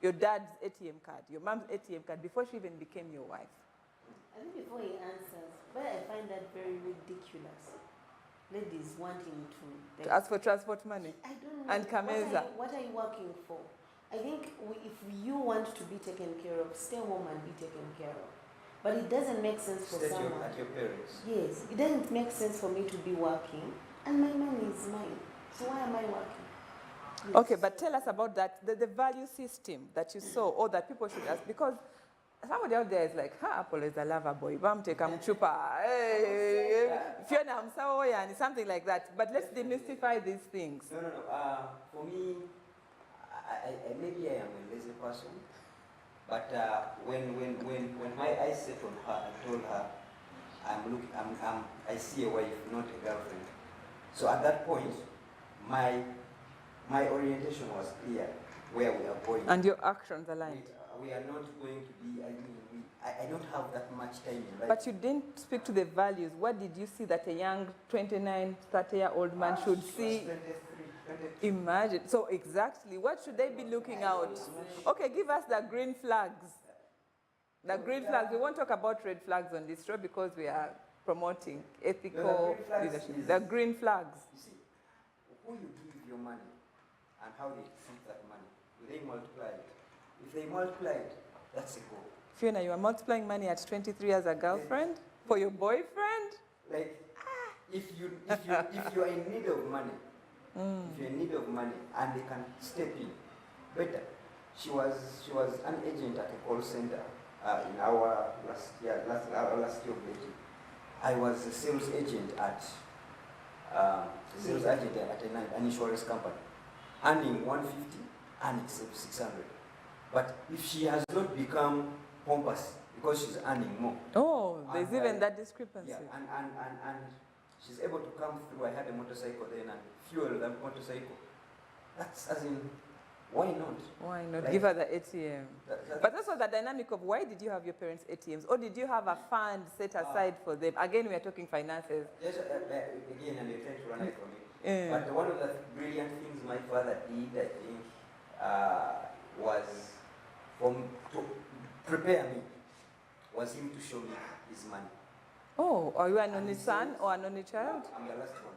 your dad's ATM card, your mom's ATM card, before she even became your wife? I think before he answers, but I find that very ridiculous. Ladies wanting to ask for transport money. I don't know. And Kameza. What are you working for? I think if you want to be taken care of, stay home and be taken care of. But it doesn't make sense for someone. At your parents. Yes, it doesn't make sense for me to be working, and my money is mine. So why am I working? Yes. Okay, but tell us about that, the value system that you saw, or that people should ask, because somebody out there is like, Apollo is a lover boy, Bamteka Mchupa, Fiona Msaoya, and something like that. But let's demystify these things. No. For me, maybe I am a lazy person. But when my eyes set on her, I told her, I see a wife, not a girlfriend. So at that point, my orientation was clear where we are going. And your actions aligned. We are not going to be, I don't have that much time in life. But you didn't speak to the values. What did you see that a young 29, 30-year-old man should see? 23. Imagine. So exactly, what should they be looking out? Okay, give us the green flags. The green flags. We won't talk about red flags on this show because we are promoting ethical leadership. The green flags. You see, who you give your money and how they treat that money. Will they multiply it? If they multiply it, that's a goal. Fiona, you are multiplying money at 23 as a girlfriend for your boyfriend? Like, if you are in need of money, if you're in need of money and they can step in, better. She was an agent at a call center in our last year of dating. I was a sales agent at an insurance company, earning 150 and 600. But if she has not become pompous because she's earning more. Oh, there's even that discrepancy. Yeah, and she's able to come through. I had a motorcycle then and fuel that motorcycle. That's as in, why not? Why not? Like, give her the ATM. But that's what the dynamic of why did you have your parents' ATMs? Or did you have a fund set aside for them? Again, we are talking finances. Yes, again, and you're trying to run it from me. But one of the brilliant things my father did, I think, was to prepare me, was him to show me his money. Oh, are you an only son or an only child? I'm the last one.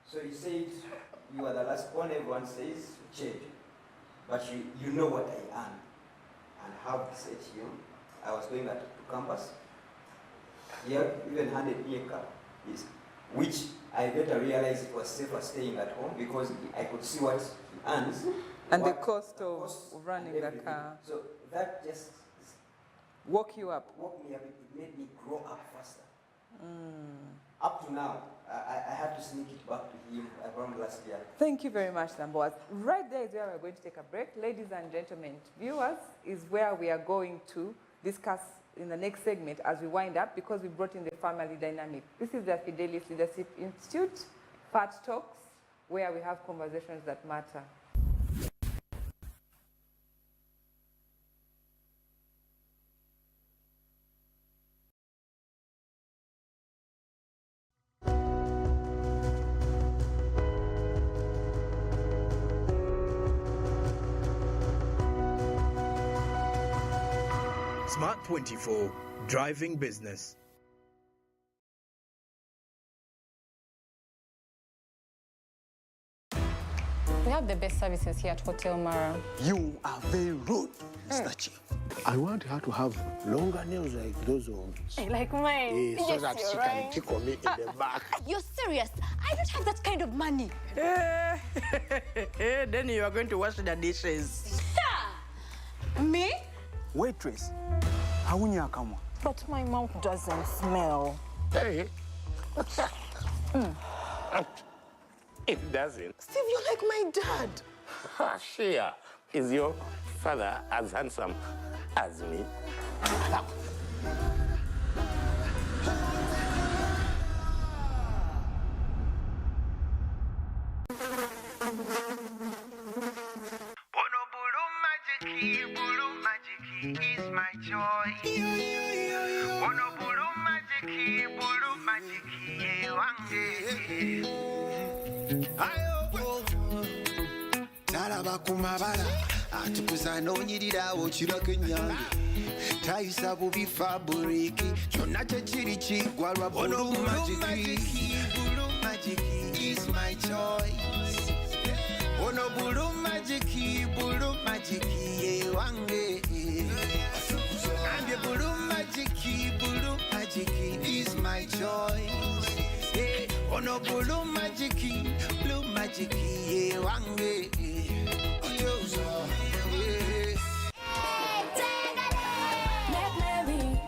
So he said, you are the last one, everyone says, change. But you know what I earn. And how he said to you, I was going to campus. He even handed me a car, which I later realized it was safer staying at home because I could see what he earns. And the cost of running the car. So that just woke you up. Woke me up. It made me grow up faster. Up to now, I had to sneak it back to him around last year. Thank you very much, Mbowas. Right there is where we're going to take a break. Ladies and gentlemen, viewers, is where we are going to discuss in the next segment as we wind up because we brought in the family dynamic. This is the Fidelis Leadership Institute, Fat Talks, where we have conversations that matter. Smart 24, driving business. We have the best services here at Hotel Mara. You are very rude, Mr. Chief. I want her to have longer nails like those ones. Like mine. So that she can tickle me in the back. You're serious? I don't have that kind of money. Then you are going to wash the dishes. Me? Waitress, haunya kamwa. But my mouth doesn't smell. Hey. It doesn't. Steve, you're like my dad. Shia, is your father as handsome as me? Is my joy. Ono bulu magiki wange. Ayo, talaba kumabala atukuza nonyirira okirako enyange tayisa bubi faburiki kyonna kyekiri kigwa lwa bulu magiki. Bulu magiki is my choice. Ono bulu magiki ye wange. And the bulu magiki is my choice. Hey, ono bulu magiki ye wange.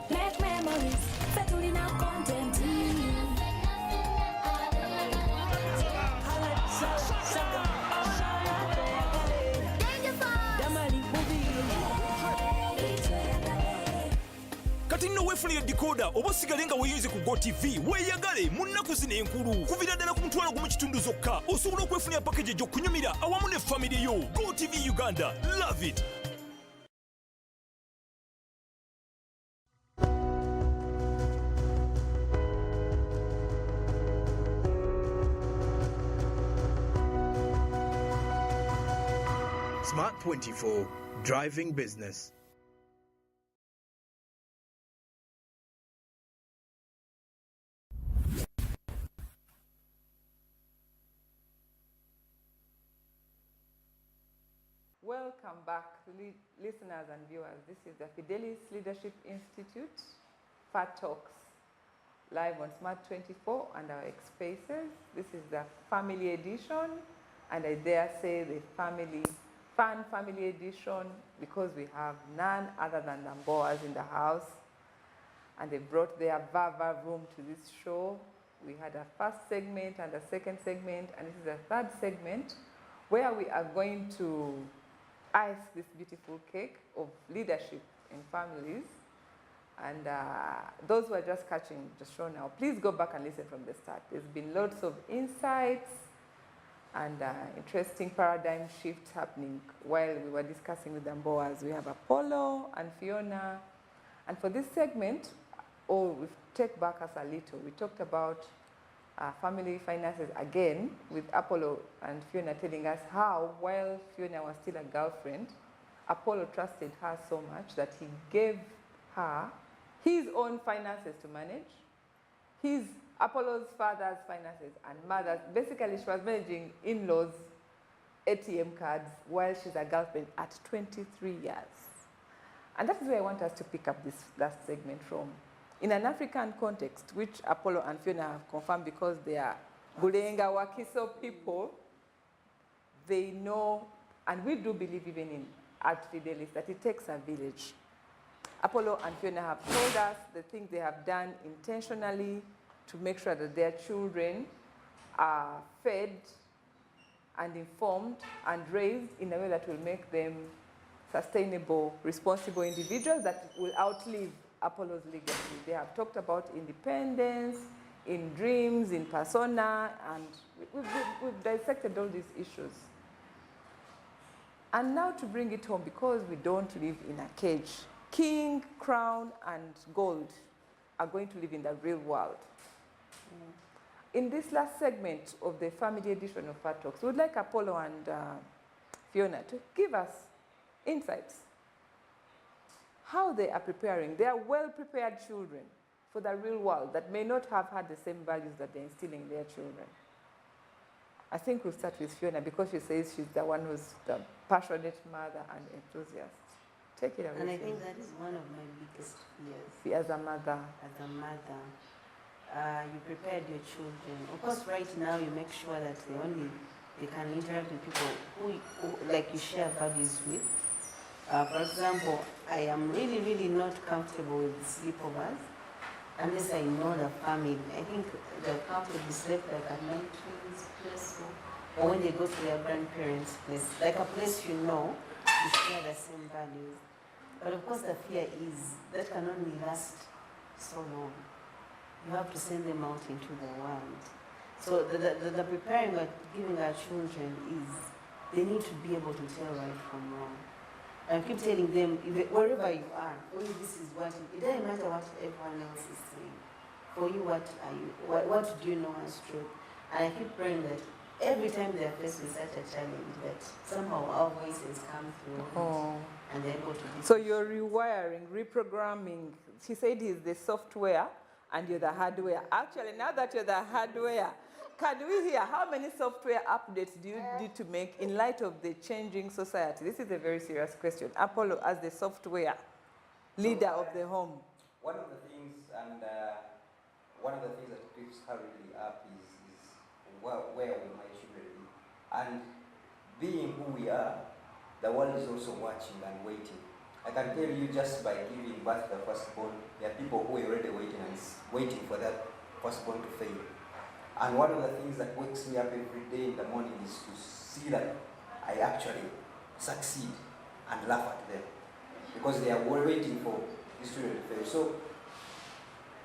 Make memories, settle in our content. Cutting away weefunire decoder oba osigale nga weeyunze ku GOTV weeyagale mu nnaku zino enkulu kuvira ddala ku mutwalo gumu kitundu zokka osobola okwefunira pakeji gy'okunyumira awamu ne famire yo. GOTV Uganda, love it. Smart 24, driving business. Welcome back, listeners and viewers. This is the Fidelis Leadership Institute, FAT Talks, live on Smart 24 and our X Spaces. This is the family edition, and I dare say the fun family edition, because we have none other than the Mbowas in the house, and they brought their Vava room to this show. We had a first segment and a second segment, and this is a third segment where we are going to ice this beautiful cake of leadership in families. And those who are just catching the show now, please go back and listen from the start. There's been lots of insights and interesting paradigm shifts happening while we were discussing with the Mbowas. We have Apollo and Fiona. And for this segment, we take back us a little. We talked about family finances again, with Apollo and Fiona telling us how, while Fiona was still a girlfriend, Apollo trusted her so much that he gave her his own finances to manage, Apollo's father's finances and mother's. Basically, she was managing in-laws' ATM cards while she's a girlfriend at 23 years. And that is where I want us to pick up this last segment from. In an African context, which Apollo and Fiona have confirmed because they are Bulenga Wakiso people, they know, and we do believe even in at Fidelis, that it takes a village. Apollo and Fiona have told us the things they have done intentionally to make sure that their children are fed and informed and raised in a way that will make them sustainable, responsible individuals that will outlive Apollo's legacy. They have talked about independence, in dreams, in persona, and we've dissected all these issues. And now to bring it home, because we don't live in a cage, king, crown, and gold are going to live in the real world. In this last segment of the family edition of Fat Talks, we would like Apollo and Fiona to give us insights. How they are preparing their well-prepared children for the real world that may not have had the same values that they're instilling in their children. I think we'll start with Fiona because she says she's the one who's the passionate mother and enthusiast. Take it away. And I think that is one of my biggest fears. As a mother. As a mother. You prepared your children. Of course, right now you make sure that they can interact with people who like you share values with. For example, I am really, really not comfortable with sleepovers unless I know the family. I think the couple will be slept like at my twins' place or when they go to their grandparents' place, like a place you know, you share the same values. But of course the fear is that can only last so long. You have to send them out into the world. So the preparing we're giving our children is they need to be able to tell right from wrong. I keep telling them, wherever you are, for you this is what, it doesn't matter what everyone else is saying. For you, what do you know as truth? And I keep praying that every time they're faced with such a challenge, that somehow our voices come through and they're able to be. So you're rewiring, reprogramming. She said he's the software and you're the hardware. Actually, now that you're the hardware, can we hear how many software updates do you need to make in light of the changing society? This is a very serious question. Apollo, as the software leader of the home. One of the things that keeps her really up is where will my children be? And being who we are, the world is also watching and waiting. I can tell you just by giving birth to the firstborn, there are people who are already waiting for that firstborn to fail. And one of the things that wakes me up every day in the morning is to see that I actually succeed and laugh at them. Because they are waiting for this children to fail. So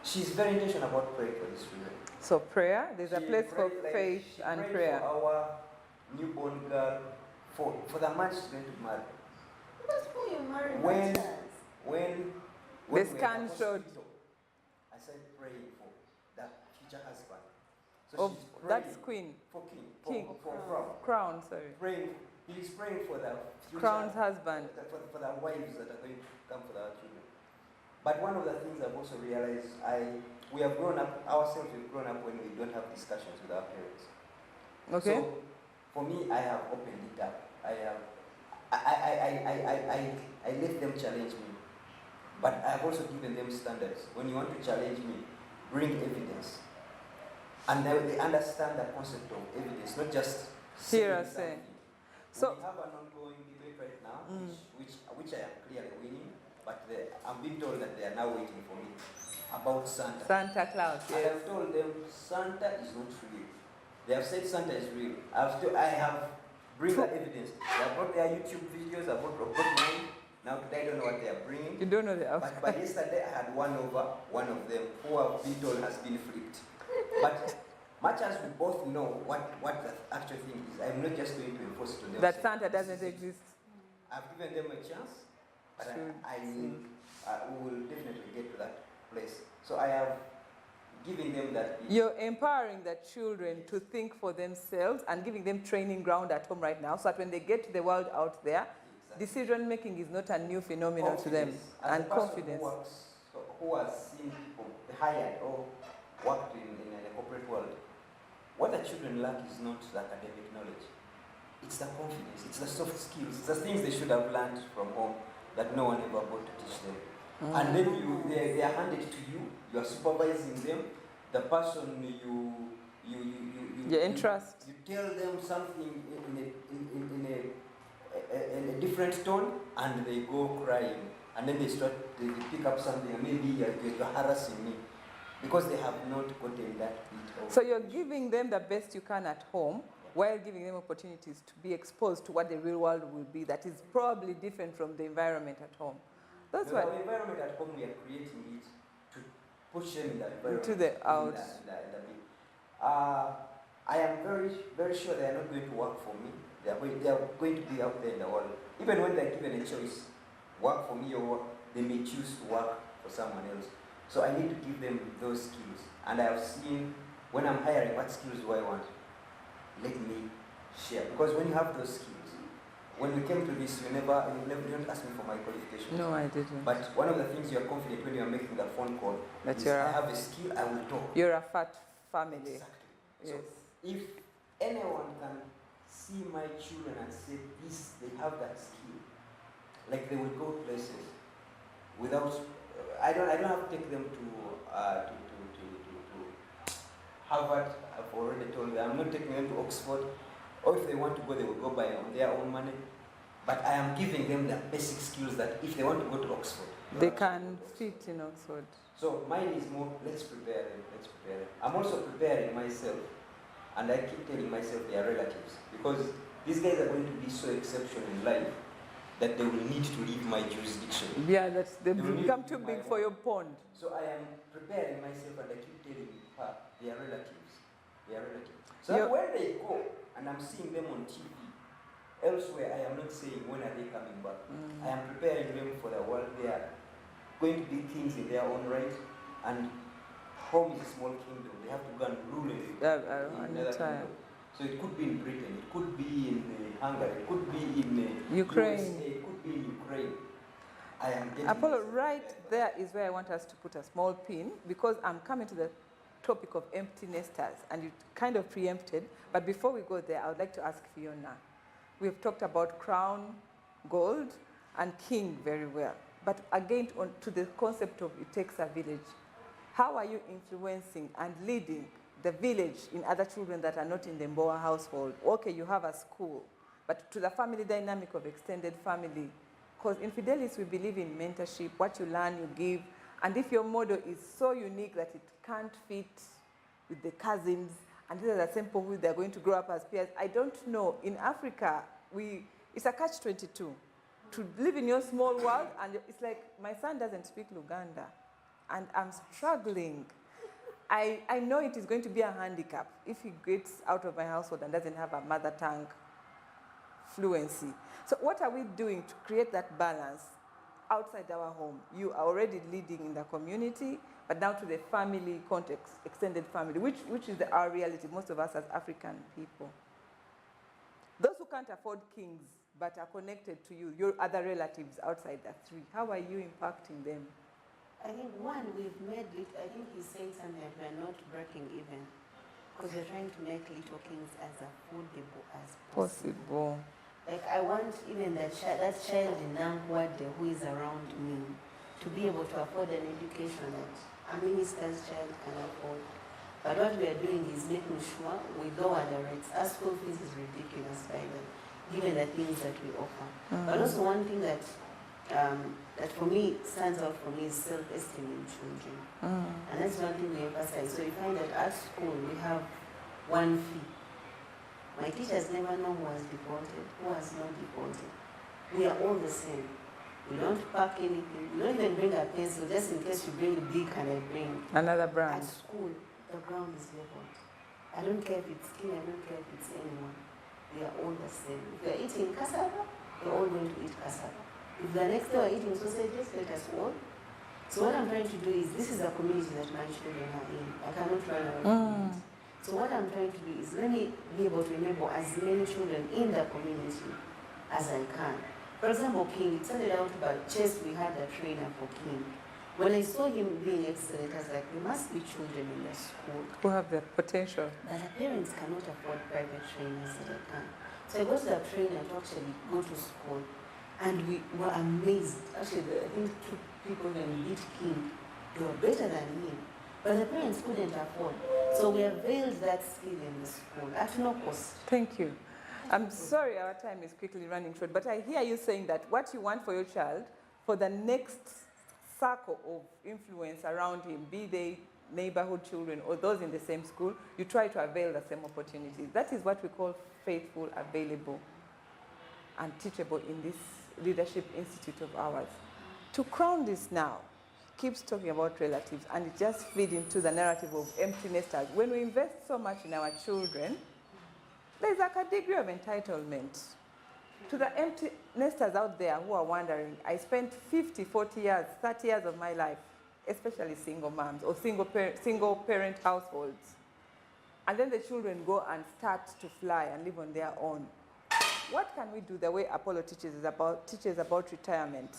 she's very intentional about praying for these children. So prayer, there's a She place for prayed, like, faith she and prayed prayer. for our newborn girl, for the man she's going to marry. That's who you marry. When The we were in scan the showed. hospital, I started praying for that future husband. So Oh, she's praying that's Queen. for King, King. for Crown. Crown, sorry. Praying, he's praying for the future, Crown's husband. for the wives that are going to come for our children. But one of the things I've also realized, we have grown up ourselves. We've grown up when we don't have discussions with our parents. Okay. So for me, I have opened it up. I let them challenge me, but I've also given them standards. When you want to challenge me, bring evidence, and they understand the concept of evidence, not just Hear saying us say. something. So we have an ongoing debate right now, which I am clearly winning, but I'm being told that they are now waiting for me about Santa. Santa Claus, And yes. I've told them Santa is not real. They have said Santa is real. I have bring the evidence. They have brought their YouTube videos. I brought mine. Now today I don't know what they are bringing. You don't know the outcome. But yesterday I had one of them who I've been told has been flipped. But much as we both know what the actual thing is, I'm not just going to enforce it on them. That Santa doesn't exist. I've given them a chance, but we will definitely get to that place. So I have given them that. You're empowering the children to think for themselves and giving them training ground at home right now, so that when they get to the world out there, decision making is not a new phenomenon to them. As And a person confidence. who has seen people hired or worked in the corporate world, what the children lack is not the academic knowledge. It's the confidence, it's the soft skills, it's the things they should have learned from home that no one ever got to teach them. And then they are handed to you, you are supervising them, the person you entrust. You tell them something in a different tone, and they go crying, and then they pick up something, and maybe you're harassing me, because they have not gotten that bit of. So you're giving them the best you can at home, while giving them opportunities to be exposed to what the real world will be that is probably different from the environment at home. That's why the environment at home, we are creating it to push them in the environment. To the out. I am very, very sure they are not going to work for me. They are going to be out there in the world. Even when they're given a choice, work for me or they may choose to work for someone else. So I need to give them those skills. And I have seen, when I'm hiring, what skills do I want? Let me share. Because when you have those skills, when we came to this, you didn't ask me for my qualifications. No, I didn't. But one of the things you're confident when you're making that phone call is I have a skill, I will talk. You're a fat family. Exactly. Yes. So if anyone can see my children and say this, they have that skill, like they will go places without. I don't have to take them to Harvard. I've already told them I'm not taking them to Oxford. Or if they want to go, they will go by on their own money. But I am giving them the basic skills that if they want to go to Oxford, they can fit in Oxford. So mine is more, let's prepare them. I'm also preparing myself, and I keep telling myself they are relatives, because these guys are going to be so exceptional in life that they will need to leave my jurisdiction. Yeah, they become too big for your pond. So I am preparing myself, and I keep telling her they are relatives. They are relatives. So that when they go, and I'm seeing them on TV, elsewhere, I am not saying when are they coming back. I am preparing them for the world. They are going to be kings in their own right, and home is a small kingdom. They have to go and rule in another kingdom. So it could be in Britain, it could be in Hungary, it could be in Ukraine. USA, it could be in Ukraine. I am getting Apollo, right there is where I want us to put a small pin, because I'm coming to the topic of empty nesters, and you kind of preempted. But before we go there, I would like to ask Fiona. We've talked about crown, gold, and king very well. But again, to the concept of it takes a village. How are you influencing and leading the village in other children that are not in the Mbowa household? Okay, you have a school, but to the family dynamic of extended family. Because in Fidelis, we believe in mentorship. What you learn, you give. And if your model is so unique that it can't fit with the cousins, and these are the same people they're going to grow up as peers, I don't know. In Africa, it's a catch-22. To live in your small world, and it's like, my son doesn't speak Luganda. and I'm struggling. I know it is going to be a handicap if he gets out of my household and doesn't have a mother tongue fluency. So what are we doing to create that balance outside our home? You are already leading in the community, but now to the family context, extended family, which is our reality, most of us as African people. Those who can't afford kings but are connected to you, your other relatives outside the three, how are you impacting them? I think one, we've made it, I think he's saying something that we're not breaking even, because we're trying to make Little Kings as affordable as possible. Like I want even that child in Nangwade who is around me to be able to afford an education that a minister's child can afford. But what we are doing is making sure we lower the rates. Our school fees is ridiculous by them, given the things that we offer. But also one thing that that for me stands out for me is self-esteem in children. And that's one thing we emphasize. So you find that at school we have one fee. My teachers never know who has defaulted, who has not defaulted. We are all the same. We don't pack anything. We don't even bring a pencil just in case you bring a big and I bring another brand. At school, the ground is leveled. I don't care if it's skin, I don't care if it's anyone. We are all the same. If you're eating cassava, we're all going to eat cassava. If the next day we're eating sausages, let us all. So what I'm trying to do is, this is a community that my children are in. I cannot run away from it. So what I'm trying to do is, let me be able to enable as many children in the community as I can. For example, King, it started out by chess, we had a trainer for King. When I saw him being excellent, I was like, there must be children in the school who have the potential. But the parents cannot afford private trainers that I can. So I got the trainer to actually go to school. And we were amazed. Actually, I think two people even beat King. They were better than him. But the parents couldn't afford. So we availed that skill in the school at no cost. Thank you. I'm sorry our time is quickly running short, but I hear you saying that what you want for your child, for the next circle of influence around him, be they neighborhood children or those in the same school, you try to avail the same opportunities. That is what we call faithful, available, and teachable in this leadership institute of ours. To crown this now, keeps talking about relatives, and it just feeds into the narrative of empty nesters. When we invest so much in our children, there's like a degree of entitlement. To the empty nesters out there who are wondering, I spent 50, 40 years, 30 years of my life, especially single moms or single parent households, and then the children go and start to fly and live on their own. What can we do the way Apollo teaches about retirement?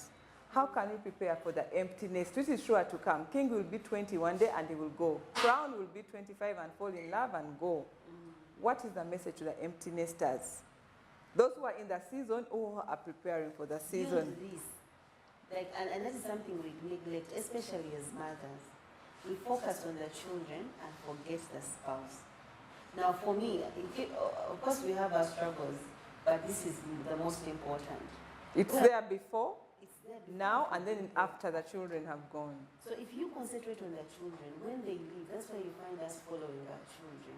How can we prepare for the emptiness, which is sure to come? King will be 20 one day and he will go. Crown will be 25 and fall in love and go. What is the message to the empty nesters? Those who are in the season or are preparing for the season. And that is something we neglect, especially as mothers. We focus on the children and forget the spouse. Now for me, of course we have our struggles, but this is the most important. It's there before, now, and then after the children have gone. So if you concentrate on the children, when they leave, that's why you find us following our children.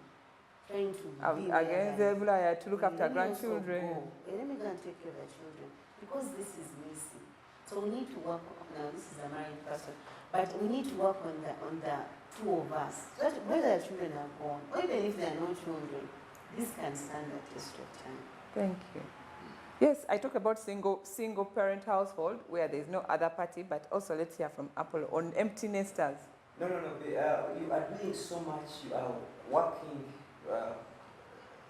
Trying to be against the employer to look after grandchildren. Let me go and take care of the children. Because this is messy. So we need to work on, now this is a married person, but we need to work on the two of us. So that whether the children are born, or even if they are not children, this can stand the test of time. Thank you. Yes, I talk about single parent household where there is no other party, but also let's hear from Apollo on empty nesters. No. You are doing so much. You are working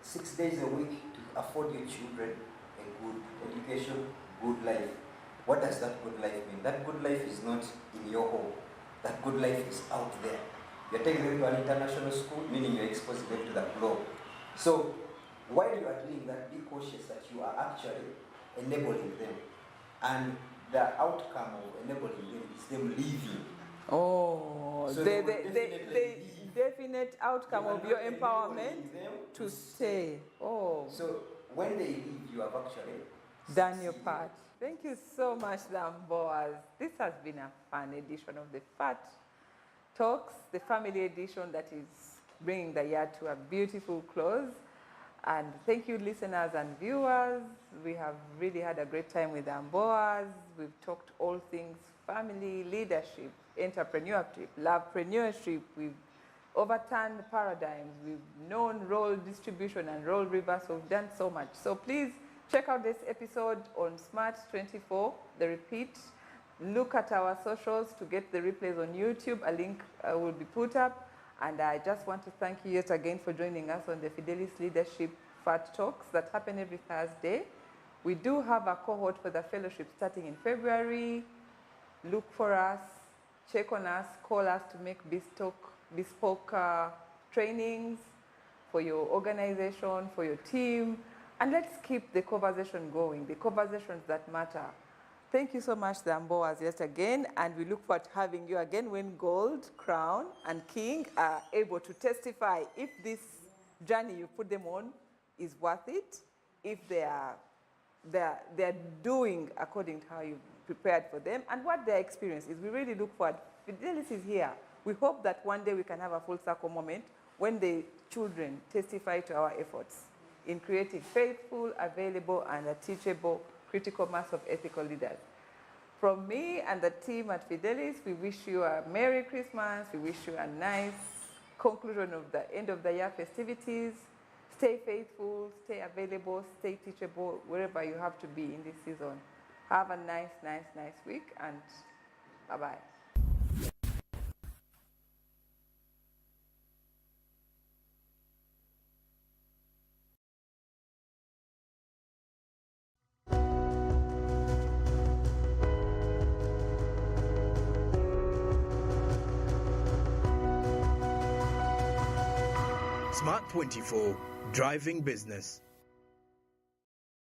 6 days a week to afford your children a good education, good life. What does that good life mean? That good life is not in your home. That good life is out there. You're taking them to an international school, meaning you're exposing them to the globe. So while you are doing that, be cautious that you are actually enabling them. And the outcome of enabling them is them leaving. Oh, so the definite outcome of your empowerment to stay. Oh. So when they leave, you have actually done your part. Thank you so much, Mbowas. This has been a fun edition of the Fat Talks, the family edition that is bringing the year to a beautiful close. And thank you, listeners and viewers. We have really had a great time with Mbowas. We've talked all things family, leadership, entrepreneurship, lovepreneurship. We've overturned paradigms. We've known role distribution and role reversal. We've done so much. So please check out this episode on Smart 24, the repeat. Look at our socials to get the replays on YouTube. A link will be put up. And I just want to thank you yet again for joining us on the Fidelis Leadership Fat Talks that happen every Thursday. We do have a cohort for the fellowship starting in February. Look for us, check on us, call us to make bespoke trainings for your organization, for your team. And let's keep the conversation going, the conversations that matter. Thank you so much, the Mbowas, yet again, and we look forward to having you again when Gold, Crown, and King are able to testify if this journey you put them on is worth it, if they're doing according to how you prepared for them, and what their experience is. We really look forward. Fidelis is here. We hope that one day we can have a full circle moment when the children testify to our efforts in creating faithful, available, and a teachable critical mass of ethical leaders. From me and the team at Fidelis, we wish you a Merry Christmas. We wish you a nice conclusion of the end of the year festivities. Stay faithful, stay available, stay teachable, wherever you have to be in this season. Have a nice week, and bye-bye. Smart 24, driving business.